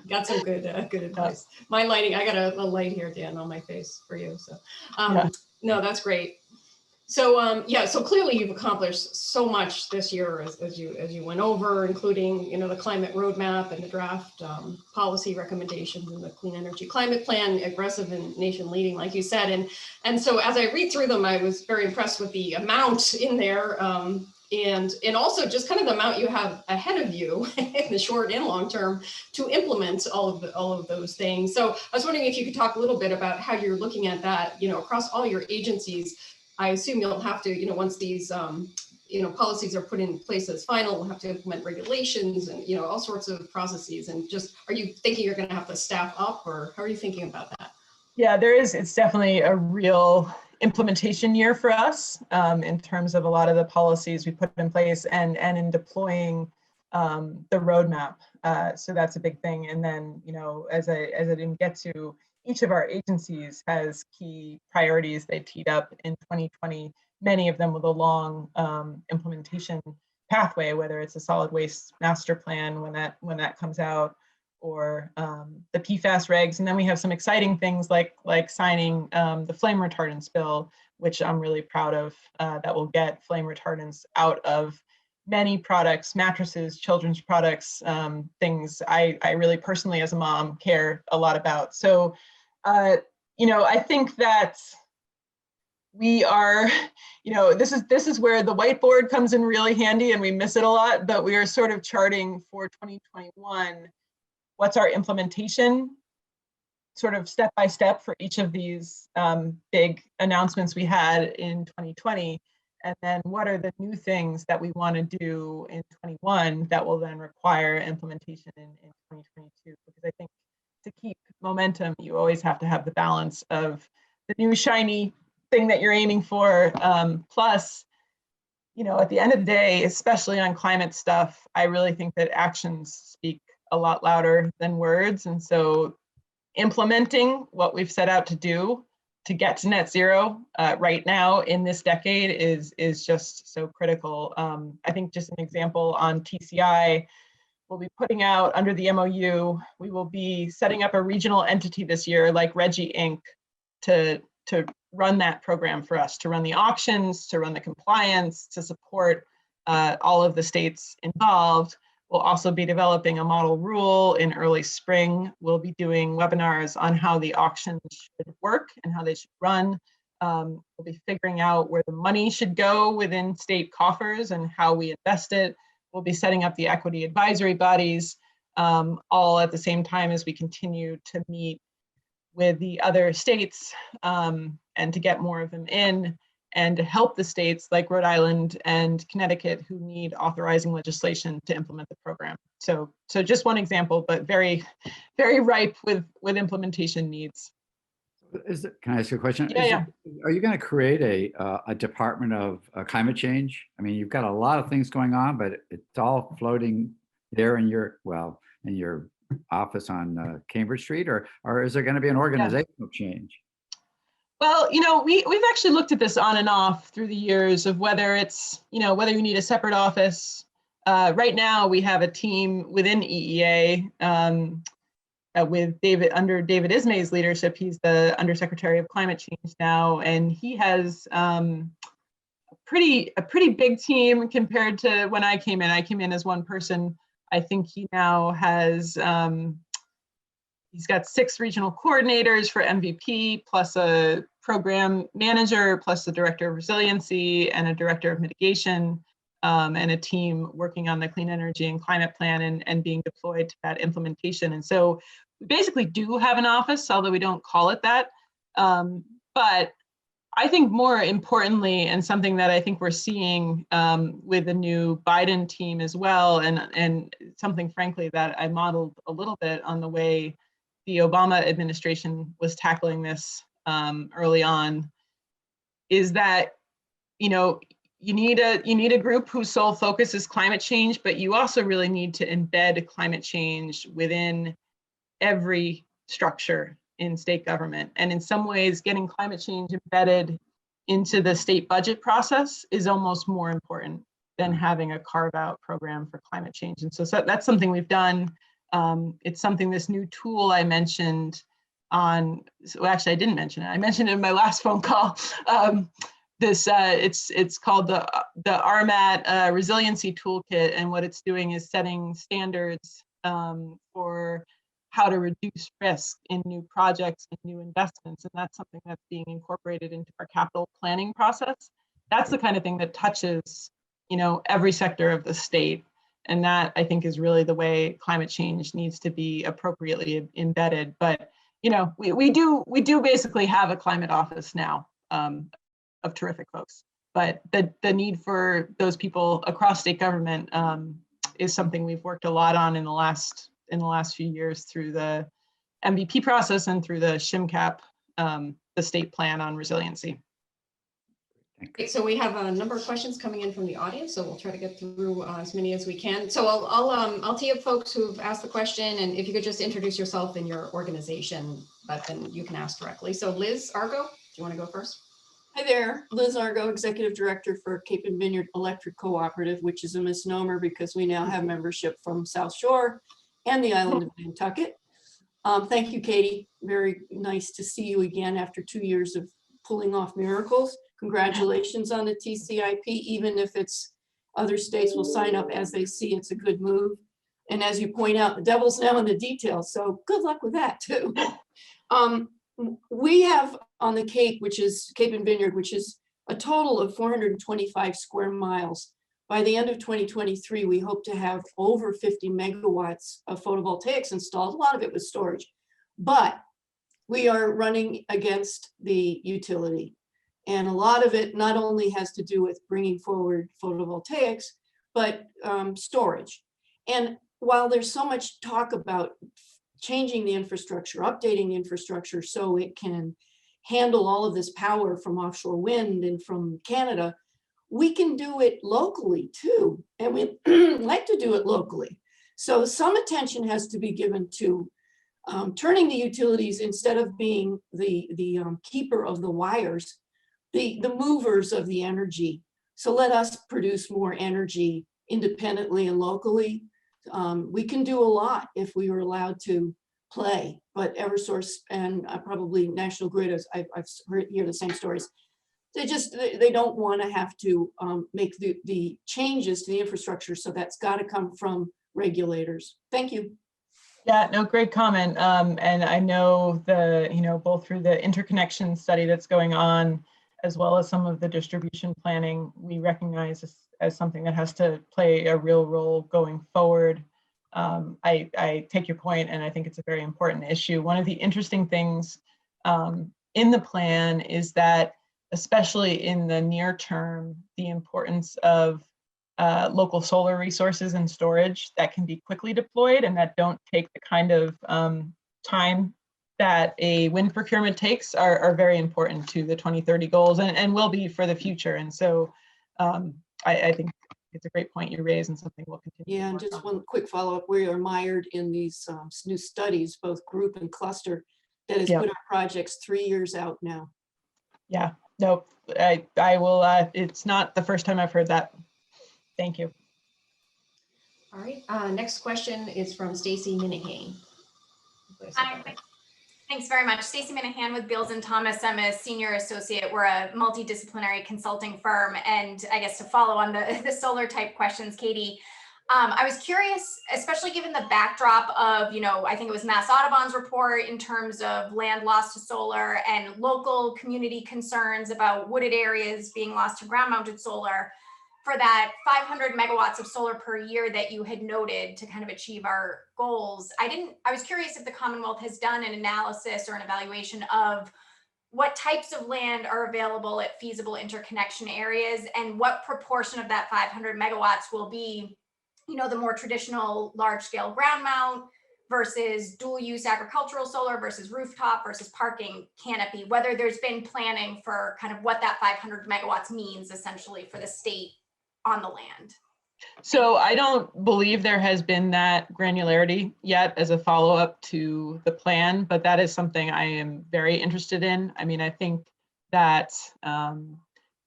S5: got some good advice. My lighting, I got a light here, Dan, on my face for you. So no, that's great. So so clearly you've accomplished so much this year as you went over, including the climate roadmap and the draft policy recommendations and the clean energy climate plan, aggressive and nation leading, like you said. And so as I read through them, I was very impressed with the amount in there, and also just kind of the amount you have ahead of you in the short and long term to implement all of those things. So I was wondering if you could talk a little bit about how you're looking at that, across all your agencies. I assume you'll have to, once these, policies are put in place as final, we'll have to implement regulations and, all sorts of processes. And just, are you thinking you're going to have to staff up, or how are you thinking about that?
S4: Yeah, it's definitely a real implementation year for us in terms of a lot of the policies we put in place and in deploying the roadmap. So that's a big thing. And then, as I didn't get to, each of our agencies has key priorities they teed up in 2020, many of them with a long implementation pathway, whether it's a solid waste master plan when that comes out, or the PFAS regs. And then we have some exciting things like signing the flame retardants bill, which I'm really proud of, that will get flame retardants out of many products, mattresses, children's products, things I really personally as a mom care a lot about. So I think that we are, this is where the whiteboard comes in really handy, and we miss it a lot, but we are sort of charting for 2021, what's our implementation, sort of step by step for each of these big announcements we had in 2020. And then what are the new things that we want to do in 21 that will then require implementation in 2022? Because I think to keep momentum, you always have to have the balance of the new shiny thing that you're aiming for. Plus, at the end of the day, especially on climate stuff, I really think that actions speak a lot louder than words. And so implementing what we've set out to do to get to net zero right now in this decade is just so critical. I think just an example on TCI, we'll be putting out under the MOU, we will be setting up a regional entity this year like Reggie Inc. to run that program for us, to run the auctions, to run the compliance, to support all of the states involved. We'll also be developing a model rule in early spring. We'll be doing webinars on how the auctions should work and how they should run. We'll be figuring out where the money should go within state coffers and how we invest it. We'll be setting up the equity advisory bodies, all at the same time as we continue to meet with the other states and to get more of them in, and to help the states like Rhode Island and Connecticut who need authorizing legislation to implement the program. So just one example, but very, very ripe with implementation needs.
S2: Can I ask you a question?
S4: Yeah.
S2: Are you going to create a Department of Climate Change? I mean, you've got a lot of things going on, but it's all floating there in your office on Cambridge Street, or is there going to be an organizational change?
S4: Well, we've actually looked at this on and off through the years of whether it's, whether you need a separate office. Right now, we have a team within EEA with under David Ismay's leadership. He's the Undersecretary of Climate Change now, and he has a pretty big team compared to when I came in. I came in as one person. I think he now has he's got 6 regional coordinators for MVP, plus a program manager, plus the director of resiliency and a director of mitigation, and a team working on the clean energy and climate plan and being deployed to that implementation. And so we basically do have an office, although we don't call it that. But I think more importantly, and something that I think we're seeing with the new Biden team as well, and something frankly that I modeled a little bit on the way the Obama administration was tackling this early on, is that you need a group whose sole focus is climate change, but you also really need to embed climate change within every structure in state government. And in some ways, getting climate change embedded into the state budget process is almost more important than having a carve-out program for climate change. And so that's something we've done. It's something, this new tool I mentioned actually I didn't mention it. I mentioned it in my last phone call. It's called the RMAT Resiliency Toolkit, and what it's doing is setting standards for how to reduce risk in new projects and new investments, and that's something that's being incorporated into our capital planning process. That's the kind of thing that touches, every sector of the state, and that I think is really the way climate change needs to be appropriately embedded. But we do basically have a climate office now of terrific folks, but the need for those people across state government is something we've worked a lot on in the last few years through the MVP process and through the SHMCAP, the state plan on resiliency.
S5: Okay, so we have a number of questions coming in from the audience, so we'll try to get through as many as we can. So I'll tee up folks who've asked the question, and if you could just introduce yourself and your organization, but then you can ask directly. So Liz Argo, do you want to go first?
S6: Hi there, Liz Argo, Executive Director for Cape and Vineyard Electric Cooperative, which is a misnomer because we now have membership from South Shore and the island of Nantucket. Thank you, Katie. Very nice to see you again after 2 years of pulling off miracles. Congratulations on the TCIP, even if it's other states will sign up as they see it's a good move. And as you point out, the devil's now in the details, so good luck with that too. We have on the Cape, which is Cape and Vineyard, which is a total of 425 square miles. By the end of 2023, we hope to have over 50 megawatts of photovoltaics installed, a lot of it with storage. But we are running against the utility. And a lot of it not only has to do with bringing forward photovoltaics, but storage. And while there's so much talk about changing the infrastructure, updating the infrastructure so it can handle all of this power from offshore wind and from Canada, we can do it locally too. And we like to do it locally. So some attention has to be given to turning the utilities, instead of being the keeper of the wires, the movers of the energy. So let us produce more energy independently and locally. We can do a lot if we were allowed to play, but Eversource and probably National Grid, as I've heard the same stories, they don't want to have to make the changes to the infrastructure. So that's got to come from regulators. Thank you.
S4: Yeah, no, great comment. And I know both through the interconnection study that's going on, as well as some of the distribution planning, we recognize as something that has to play a real role going forward. I take your point, and I think it's a very important issue. One of the interesting things in the plan is that, especially in the near term, the importance of local solar resources and storage that can be quickly deployed and that don't take the kind of time that a wind procurement takes are very important to the 2030 goals and will be for the future. And so I think it's a great point you raise and something we'll continue.
S6: Yeah, and just one quick follow-up. We are mired in these new studies, both group and cluster, that has put our projects 3 years out now.
S4: Yeah, no, I will, it's not the first time I've heard that. Thank you.
S5: All right, next question is from Stacy Minahan.
S7: Thanks very much. Stacy Minahan with Beals and Thomas. I'm a senior associate. We're a multidisciplinary consulting firm. And I guess to follow on the solar type questions, Katie, I was curious, especially given the backdrop of, I think it was Mass Audubon's report in terms of land lost to solar and local community concerns about wooded areas being lost to ground mounted solar. For that 500 megawatts of solar per year that you had noted to kind of achieve our goals, I was curious if the Commonwealth has done an analysis or an evaluation of what types of land are available at feasible interconnection areas and what proportion of that 500 megawatts will be, the more traditional large scale ground mount versus dual use agricultural solar versus rooftop versus parking canopy, whether there's been planning for kind of what that 500 megawatts means essentially for the state on the land.
S4: So I don't believe there has been that granularity yet as a follow-up to the plan, but that is something I am very interested in. I mean, I think that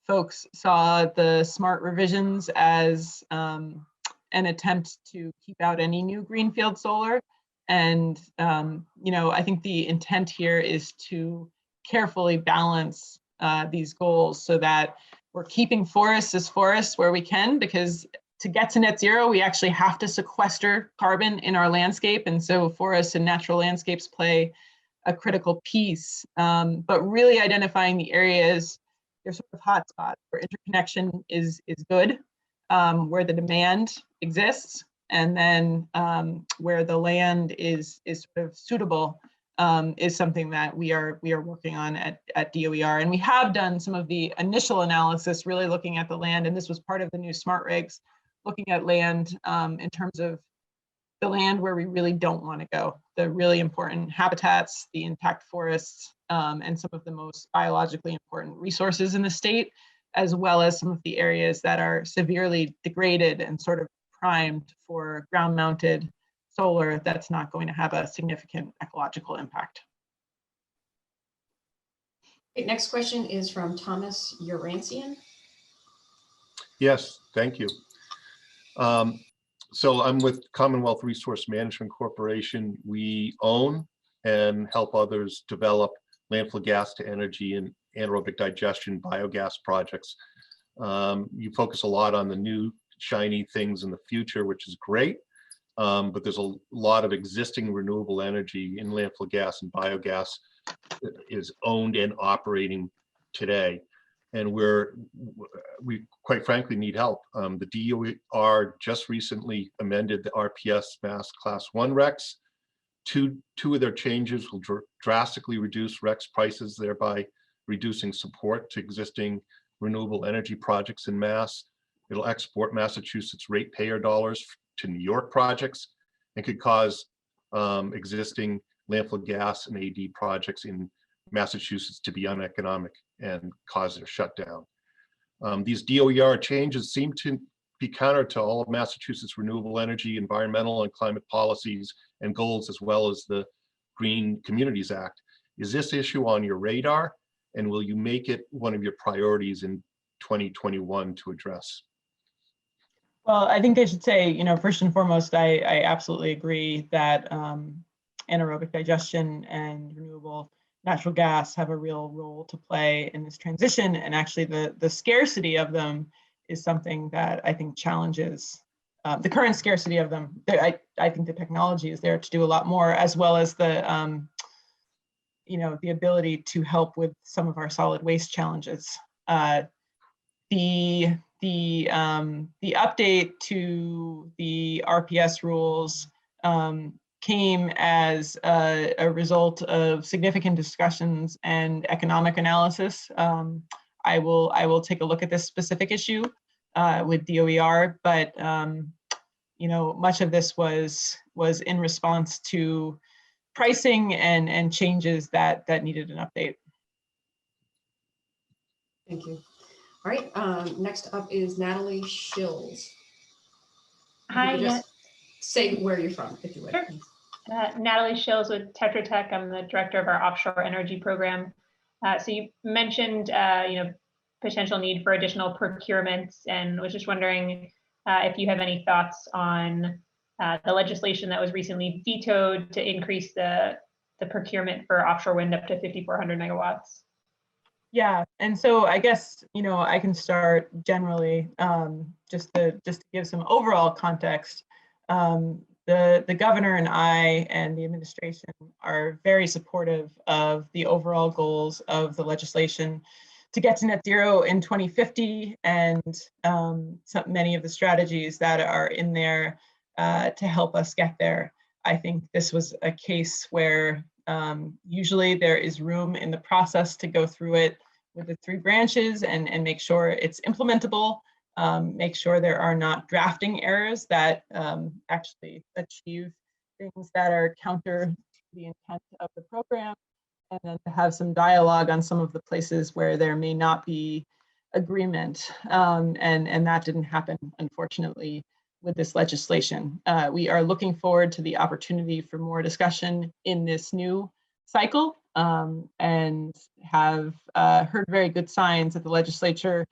S4: folks saw the SMART revisions as an attempt to keep out any new greenfield solar. And, I think the intent here is to carefully balance these goals so that we're keeping forests as forests where we can, because to get to net zero, we actually have to sequester carbon in our landscape. And so forests and natural landscapes play a critical piece, but really identifying the areas, they're sort of hotspots where interconnection is good, where the demand exists, and then where the land is sort of suitable is something that we are working on at DOER. And we have done some of the initial analysis, really looking at the land, and this was part of the new SMART regs, looking at land in terms of the land where we really don't want to go, the really important habitats, the intact forests, and some of the most biologically important resources in the state, as well as some of the areas that are severely degraded and sort of primed for ground-mounted solar that's not going to have a significant ecological impact.
S5: Okay, next question is from Thomas Urancian.
S8: Yes, thank you. So I'm with Commonwealth Resource Management Corporation. We own and help others develop landfill gas to energy and anaerobic digestion biogas projects. You focus a lot on the new shiny things in the future, which is great. But there's a lot of existing renewable energy in landfill gas and biogas that is owned and operating today. And we quite frankly need help. The DOR just recently amended the RPS Mass Class 1 RECs. Two of their changes will drastically reduce RECs prices, thereby reducing support to existing renewable energy projects in Mass. It'll export Massachusetts ratepayer dollars to New York projects and could cause existing landfill gas and AD projects in Massachusetts to be uneconomic and cause their shutdown. These DOER changes seem to be counter to all of Massachusetts renewable energy, environmental and climate policies and goals, as well as the Green Communities Act. Is this issue on your radar, and will you make it one of your priorities in 2021 to address?
S4: Well, I think I should say, first and foremost, I absolutely agree that anaerobic digestion and renewable natural gas have a real role to play in this transition. And actually the scarcity of them is something that I think challenges the current scarcity of them. I think the technology is there to do a lot more, as well as the, the ability to help with some of our solid waste challenges. The update to the RPS rules came as a result of significant discussions and economic analysis. I will take a look at this specific issue with DOER, but you know, much of this was in response to pricing and changes that needed an update.
S5: Thank you. All right, next up is Natalie Shills.
S9: Hi,
S5: Just say where you're from, if you would.
S9: Sure. Natalie Shills with Tetra Tech. I'm the director of our offshore energy program. So you mentioned, you know, potential need for additional procurements, and was just wondering if you have any thoughts on the legislation that was recently vetoed to increase the procurement for offshore wind up to 5,400 megawatts.
S4: Yeah, and so I guess, you know, I can start generally, just to give some overall context. The governor and I and the administration are very supportive of the overall goals of the legislation to get to net zero in 2050, and many of the strategies that are in there to help us get there. I think this was a case where usually there is room in the process to go through it with the three branches and make sure it's implementable, make sure there are not drafting errors that actually achieve things that are counter to the intent of the program, and then to have some dialogue on some of the places where there may not be agreement. And that didn't happen, unfortunately, with this legislation. We are looking forward to the opportunity for more discussion in this new cycle, and have heard very good signs that the legislature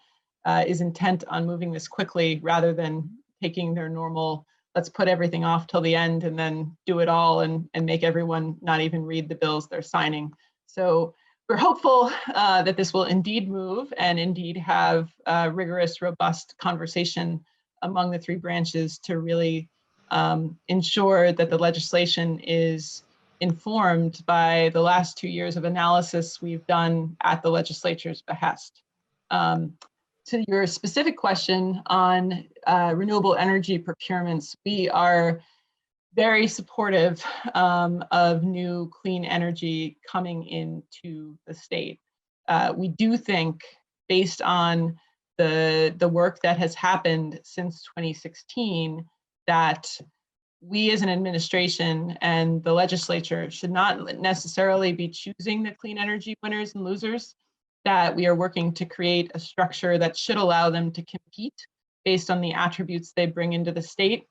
S4: is intent on moving this quickly rather than taking their normal, let's put everything off till the end and then do it all and make everyone not even read the bills they're signing. So we're hopeful that this will indeed move and indeed have rigorous, robust conversation among the three branches to really ensure that the legislation is informed by the last 2 years of analysis we've done at the legislature's behest. To your specific question on renewable energy procurements, we are very supportive of new clean energy coming into the state. We do think, based on the work that has happened since 2016, that we as an administration and the legislature should not necessarily be choosing the clean energy winners and losers, that we are working to create a structure that should allow them to compete based on the attributes they bring into the state.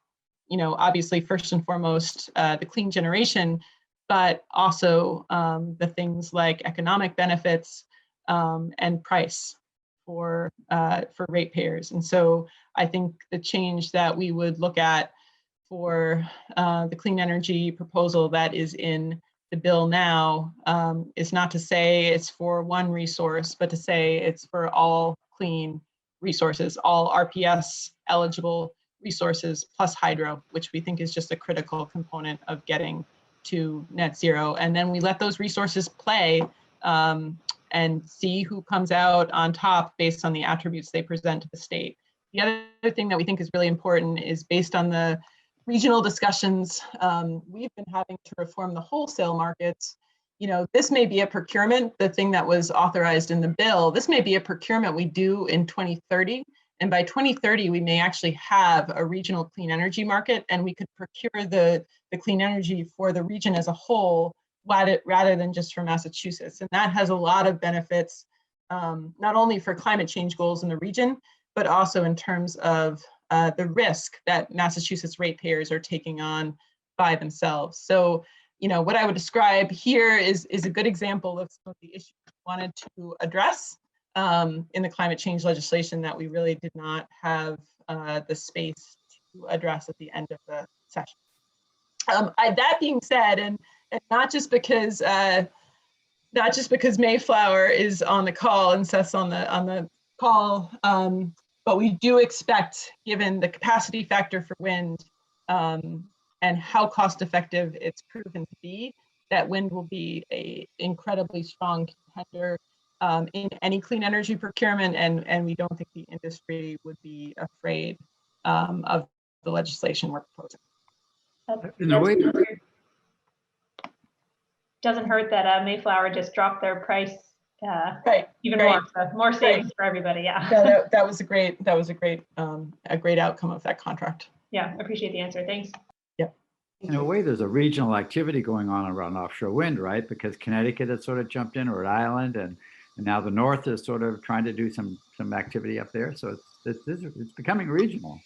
S4: You know, obviously, first and foremost, the clean generation, but also the things like economic benefits and price for ratepayers. And so I think the change that we would look at for the clean energy proposal that is in the bill now is not to say it's for one resource, but to say it's for all clean resources, all RPS eligible resources plus hydro, which we think is just a critical component of getting to net zero. And then we let those resources play and see who comes out on top based on the attributes they present to the state. The other thing that we think is really important is, based on the regional discussions we've been having to reform the wholesale markets. You know, this may be a procurement, the thing that was authorized in the bill, this may be a procurement we do in 2030. And by 2030, we may actually have a regional clean energy market, and we could procure the clean energy for the region as a whole, rather than just for Massachusetts. And that has a lot of benefits, not only for climate change goals in the region, but also in terms of the risk that Massachusetts ratepayers are taking on by themselves. So, you know, what I would describe here is a good example of some of the issues we wanted to address in the climate change legislation that we really did not have the space to address at the end of the session. That being said, and not just because Mayflower is on the call and Seth's on the call, but we do expect, given the capacity factor for wind and how cost effective it's proven to be, that wind will be an incredibly strong contender in any clean energy procurement, and we don't think the industry would be afraid of the legislation we're proposing.
S2: In a way,
S9: doesn't hurt that Mayflower just dropped their price
S4: Right.
S9: even
S4: Right.
S9: more. So more savings for everybody. Yeah.
S4: Yeah, that was a great outcome of that contract.
S9: Yeah, appreciate the answer. Thanks.
S2: In a way, there's a regional activity going on around offshore wind, right? Because Connecticut has sort of jumped in, Rhode Island, and now the North is sort of trying to do some activity up there. So it's becoming regional.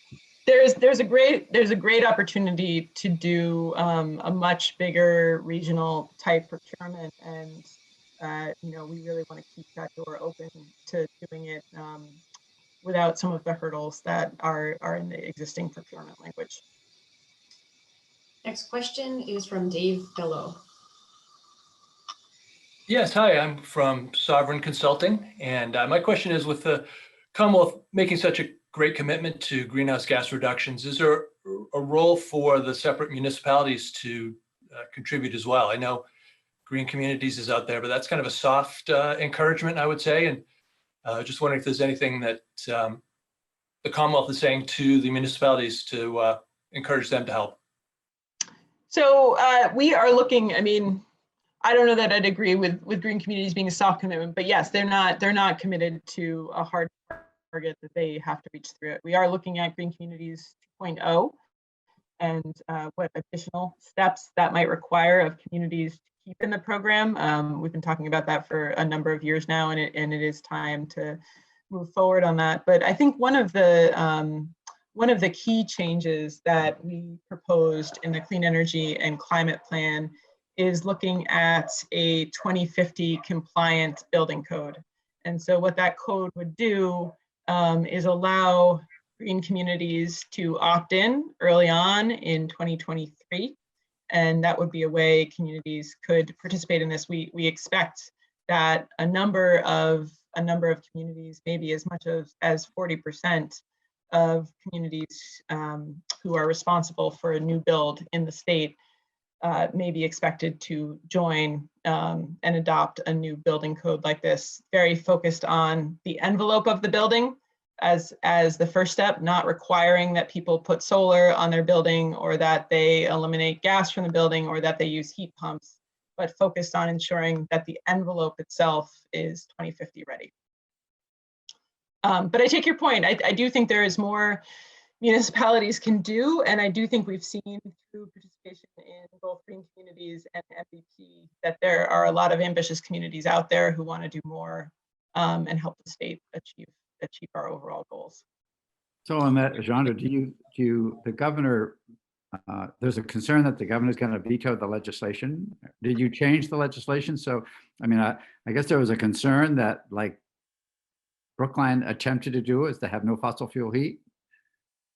S4: There's a great opportunity to do a much bigger regional type procurement, and we really want to keep that door open to doing it without some of the hurdles that are in the existing procurement language.
S5: Next question is from Dave Bellow.
S10: Yes, hi, I'm from Sovereign Consulting, and my question is, with the Commonwealth making such a great commitment to greenhouse gas reductions, is there a role for the separate municipalities to contribute as well? I know Green Communities is out there, but that's kind of a soft encouragement, I would say, and just wondering if there's anything that the Commonwealth is saying to the municipalities to encourage them to help.
S4: So we are looking, I mean, I don't know that I'd agree with Green Communities being a soft commitment, but yes, they're not committed to a hard target that they have to reach through it. We are looking at Green Communities 2.0 and what additional steps that might require of communities to keep in the program. We've been talking about that for a number of years now, and it is time to move forward on that. But I think one of the key changes that we proposed in the Clean Energy and Climate Plan is looking at a 2050 compliant building code. And so what that code would do is allow green communities to opt in early on in 2023. And that would be a way communities could participate in this. We expect that a number of communities, maybe as much as 40% of communities who are responsible for a new build in the state may be expected to join and adopt a new building code like this, very focused on the envelope of the building as the first step, not requiring that people put solar on their building or that they eliminate gas from the building or that they use heat pumps, but focused on ensuring that the envelope itself is 2050 ready. But I take your point. I do think there is more municipalities can do, and I do think we've seen through participation in both Green Communities and MVP that there are a lot of ambitious communities out there who want to do more and help the state achieve our overall goals.
S2: So on that genre, the governor, there's a concern that the governor is going to veto the legislation. Did you change the legislation? So, I mean, I guess there was a concern that, like Brookline attempted to do, is to have no fossil fuel heat.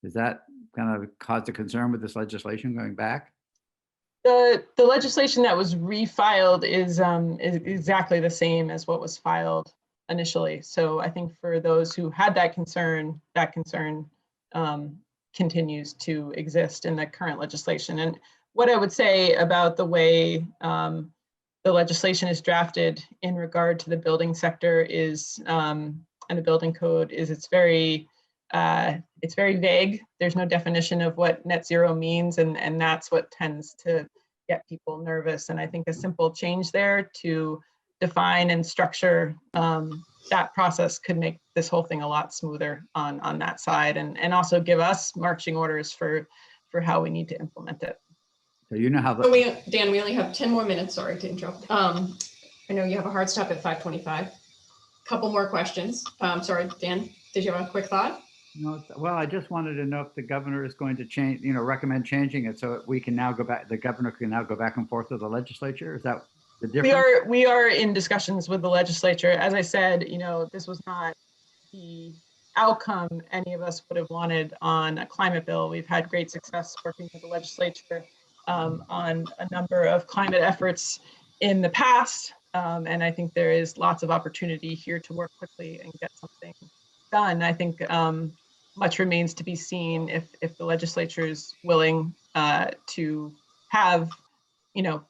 S2: Is that kind of caused a concern with this legislation going back?
S4: The legislation that was refiled is exactly the same as what was filed initially. So I think for those who had that concern continues to exist in the current legislation. And what I would say about the way the legislation is drafted in regard to the building sector is, and the building code, is it's very vague. There's no definition of what net zero means, and that's what tends to get people nervous. And I think a simple change there to define and structure that process could make this whole thing a lot smoother on that side, and also give us marching orders for how we need to implement it.
S2: So you know how
S5: So Dan, we only have 10 more minutes. Sorry to interrupt. I know you have a hard stop at 5:25. Couple more questions. Sorry, Dan, did you have a quick thought?
S2: No, well, I just wanted to know if the governor is going to change, recommend changing it so we can now go back, the governor can now go back and forth with the legislature. Is that the difference?
S4: We are in discussions with the legislature. As I said, this was not the outcome any of us would have wanted on a climate bill. We've had great success working with the legislature on a number of climate efforts in the past. And I think there is lots of opportunity here to work quickly and get something done. I think much remains to be seen if the legislature is willing to have,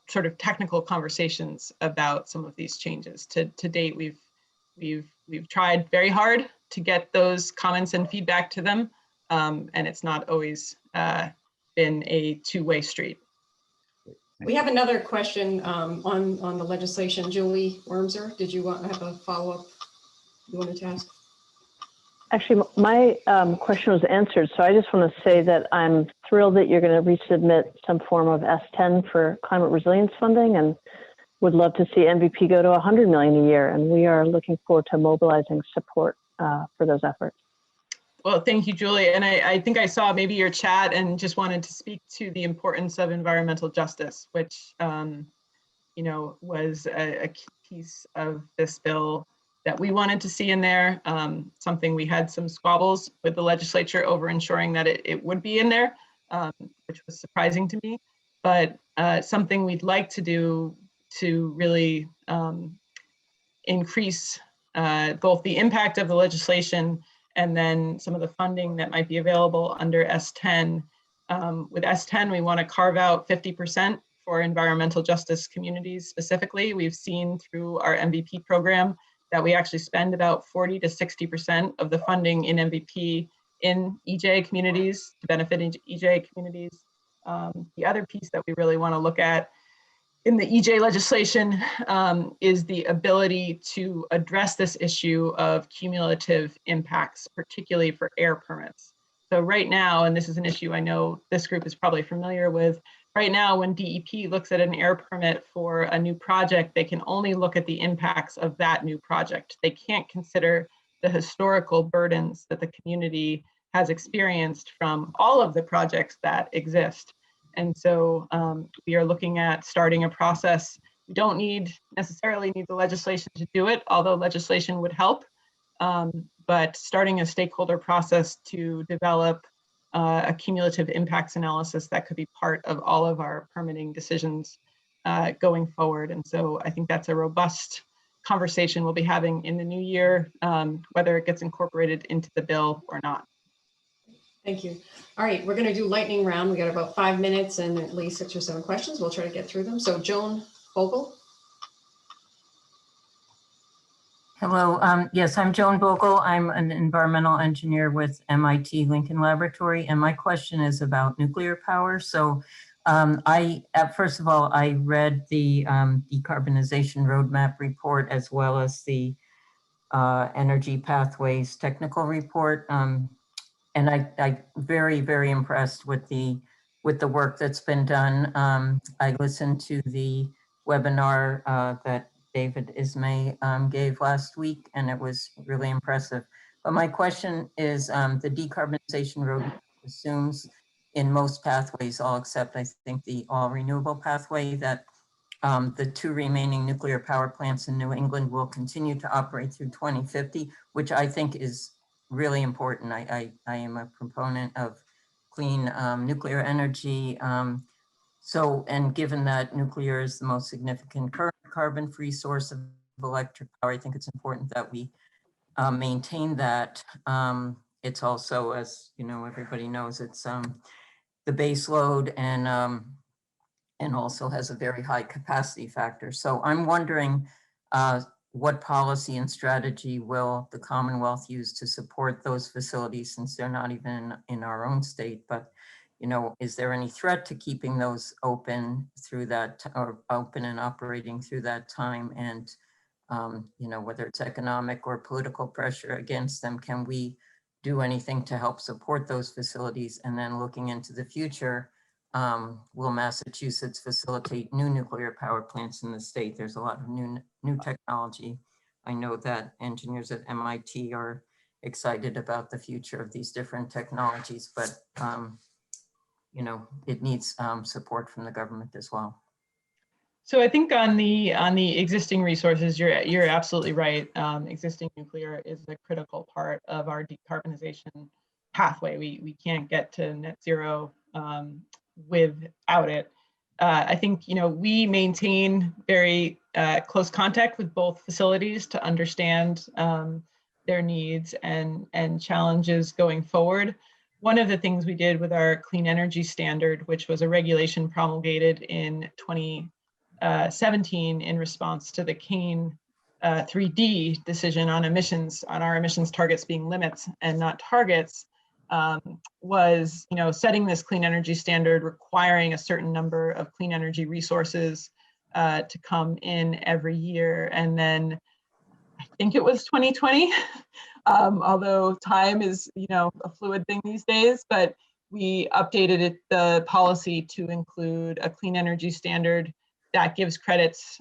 S4: sort of technical conversations about some of these changes. To date, we've tried very hard to get those comments and feedback to them, and it's not always been a two-way street.
S5: We have another question on the legislation. Julie Wormser, did you have a follow-up you wanted to ask?
S11: Actually, my question was answered, so I just want to say that I'm thrilled that you're going to resubmit some form of S10 for climate resilience funding, and would love to see MVP go to 100 million a year. And we are looking forward to mobilizing support for those efforts.
S4: Well, thank you, Julie. And I think I saw maybe your chat and just wanted to speak to the importance of environmental justice, which was a key piece of this bill that we wanted to see in there. Something we had some squabbles with the legislature over ensuring that it would be in there, which was surprising to me. But something we'd like to do to really increase both the impact of the legislation and then some of the funding that might be available under S10. With S10, we want to carve out 50% for environmental justice communities specifically. We've seen through our MVP program that we actually spend about 40 to 60% of the funding in MVP in EJ communities to benefit EJ communities. The other piece that we really want to look at in the EJ legislation is the ability to address this issue of cumulative impacts, particularly for air permits. So right now, and this is an issue I know this group is probably familiar with, right now when DEP looks at an air permit for a new project, they can only look at the impacts of that new project. They can't consider the historical burdens that the community has experienced from all of the projects that exist. And so we are looking at starting a process. We don't necessarily need the legislation to do it, although legislation would help, but starting a stakeholder process to develop a cumulative impacts analysis that could be part of all of our permitting decisions going forward. And so I think that's a robust conversation we'll be having in the new year, whether it gets incorporated into the bill or not.
S5: Thank you. All right, we're going to do lightning round. We got about 5 minutes and at least 6 or 7 questions. We'll try to get through them. So Joan Vogel.
S12: Hello. Yes, I'm Joan Vogel. I'm an environmental engineer with MIT Lincoln Laboratory, and my question is about nuclear power. So first of all, I read the Decarbonization Roadmap report as well as the Energy Pathways Technical Report. And I'm very, very impressed with the work that's been done. I listened to the webinar that David Ismay gave last week, and it was really impressive. But my question is, the decarbonization roadmap assumes in most pathways, all except I think the all renewable pathway, that the 2 remaining nuclear power plants in New England will continue to operate through 2050, which I think is really important. I am a proponent of clean nuclear energy. And given that nuclear is the most significant carbon-free source of electric power, I think it's important that we maintain that. It's also, as you know, everybody knows, it's the base load and also has a very high capacity factor. So I'm wondering what policy and strategy will the Commonwealth use to support those facilities, since they're not even in our own state, but is there any threat to keeping those open through that, or open and operating through that time? And whether it's economic or political pressure against them, can we do anything to help support those facilities? And then looking into the future, will Massachusetts facilitate new nuclear power plants in the state? There's a lot of new technology. I know that engineers at MIT are excited about the future of these different technologies, but it needs support from the government as well.
S4: So I think on the existing resources, you're absolutely right. Existing nuclear is a critical part of our decarbonization pathway. We can't get to net zero without it. I think we maintain very close contact with both facilities to understand their needs and challenges going forward. One of the things we did with our clean energy standard, which was a regulation promulgated in 2017 in response to the Kane 3D decision on emissions, on our emissions targets being limits and not targets, was, setting this clean energy standard, requiring a certain number of clean energy resources to come in every year. And then I think it was 2020, although time is, a fluid thing these days, but we updated the policy to include a clean energy standard that gives credits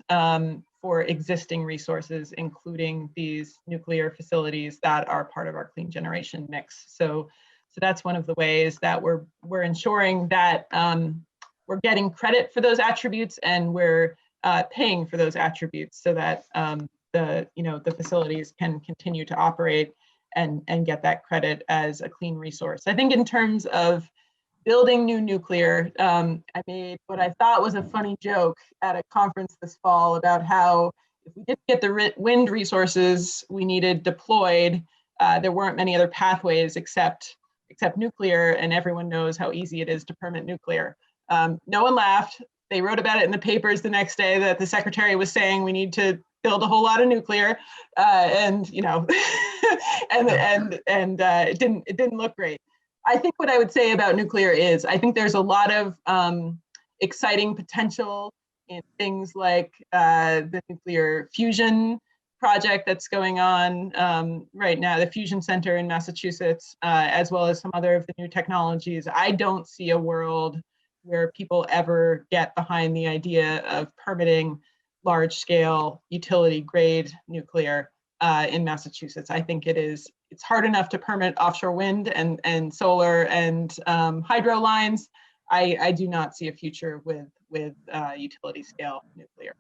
S4: for existing resources, including these nuclear facilities that are part of our clean generation mix. So that's one of the ways that we're ensuring that we're getting credit for those attributes, and we're paying for those attributes so that the facilities can continue to operate and get that credit as a clean resource. I think in terms of building new nuclear, I made what I thought was a funny joke at a conference this fall about how if we didn't get the wind resources we needed deployed, there weren't many other pathways except nuclear, and everyone knows how easy it is to permit nuclear. No one laughed. They wrote about it in the papers the next day that the secretary was saying we need to build a whole lot of nuclear, and it didn't look great. I think what I would say about nuclear is I think there's a lot of exciting potential in things like the nuclear fusion project that's going on right now, the Fusion Center in Massachusetts, as well as some other of the new technologies. I don't see a world where people ever get behind the idea of permitting large-scale utility-grade nuclear in Massachusetts. I think it's hard enough to permit offshore wind and solar and hydro lines. I do not see a future with utility-scale nuclear.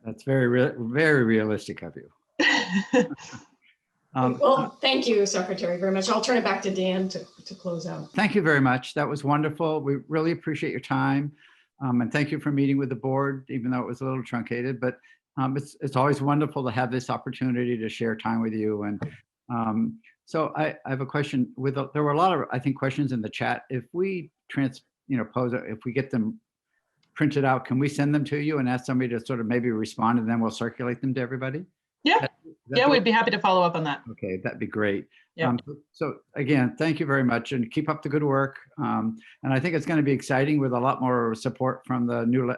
S2: That's very realistic of you.
S5: Well, thank you, Secretary, very much. I'll turn it back to Dan to close out.
S2: Thank you very much. That was wonderful. We really appreciate your time. And thank you for meeting with the board, even though it was a little truncated, but it's always wonderful to have this opportunity to share time with you. And so I have a question. There were a lot of, I think, questions in the chat. If we if we get them printed out, can we send them to you and ask somebody to sort of maybe respond, and then we'll circulate them to everybody?
S4: Yeah, we'd be happy to follow up on that.
S2: Okay, that'd be great.
S4: Yeah.
S2: So again, thank you very much, and keep up the good work. And I think it's going to be exciting with a lot more support from the new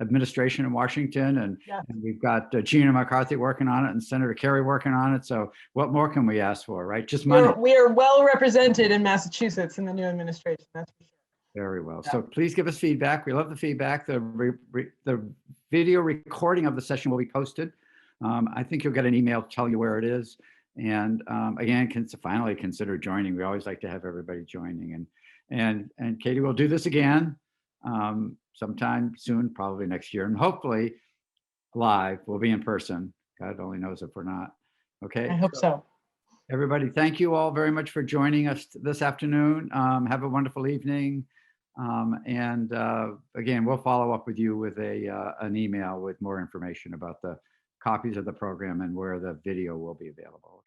S2: administration in Washington. And we've got Gina McCarthy working on it and Senator Kerry working on it. So what more can we ask for, right? Just money.
S4: We are well represented in Massachusetts in the new administration, that's for sure.
S2: Very well. So please give us feedback. We love the feedback. The video recording of the session will be posted. I think you'll get an email telling you where it is. And again, finally consider joining. We always like to have everybody joining. And Katie, we'll do this again sometime soon, probably next year. And hopefully live, we'll be in person. God only knows if we're not. Okay.
S4: I hope so.
S2: Everybody, thank you all very much for joining us this afternoon. Have a wonderful evening. And again, we'll follow up with you with an email with more information about the copies of the program and where the video will be available.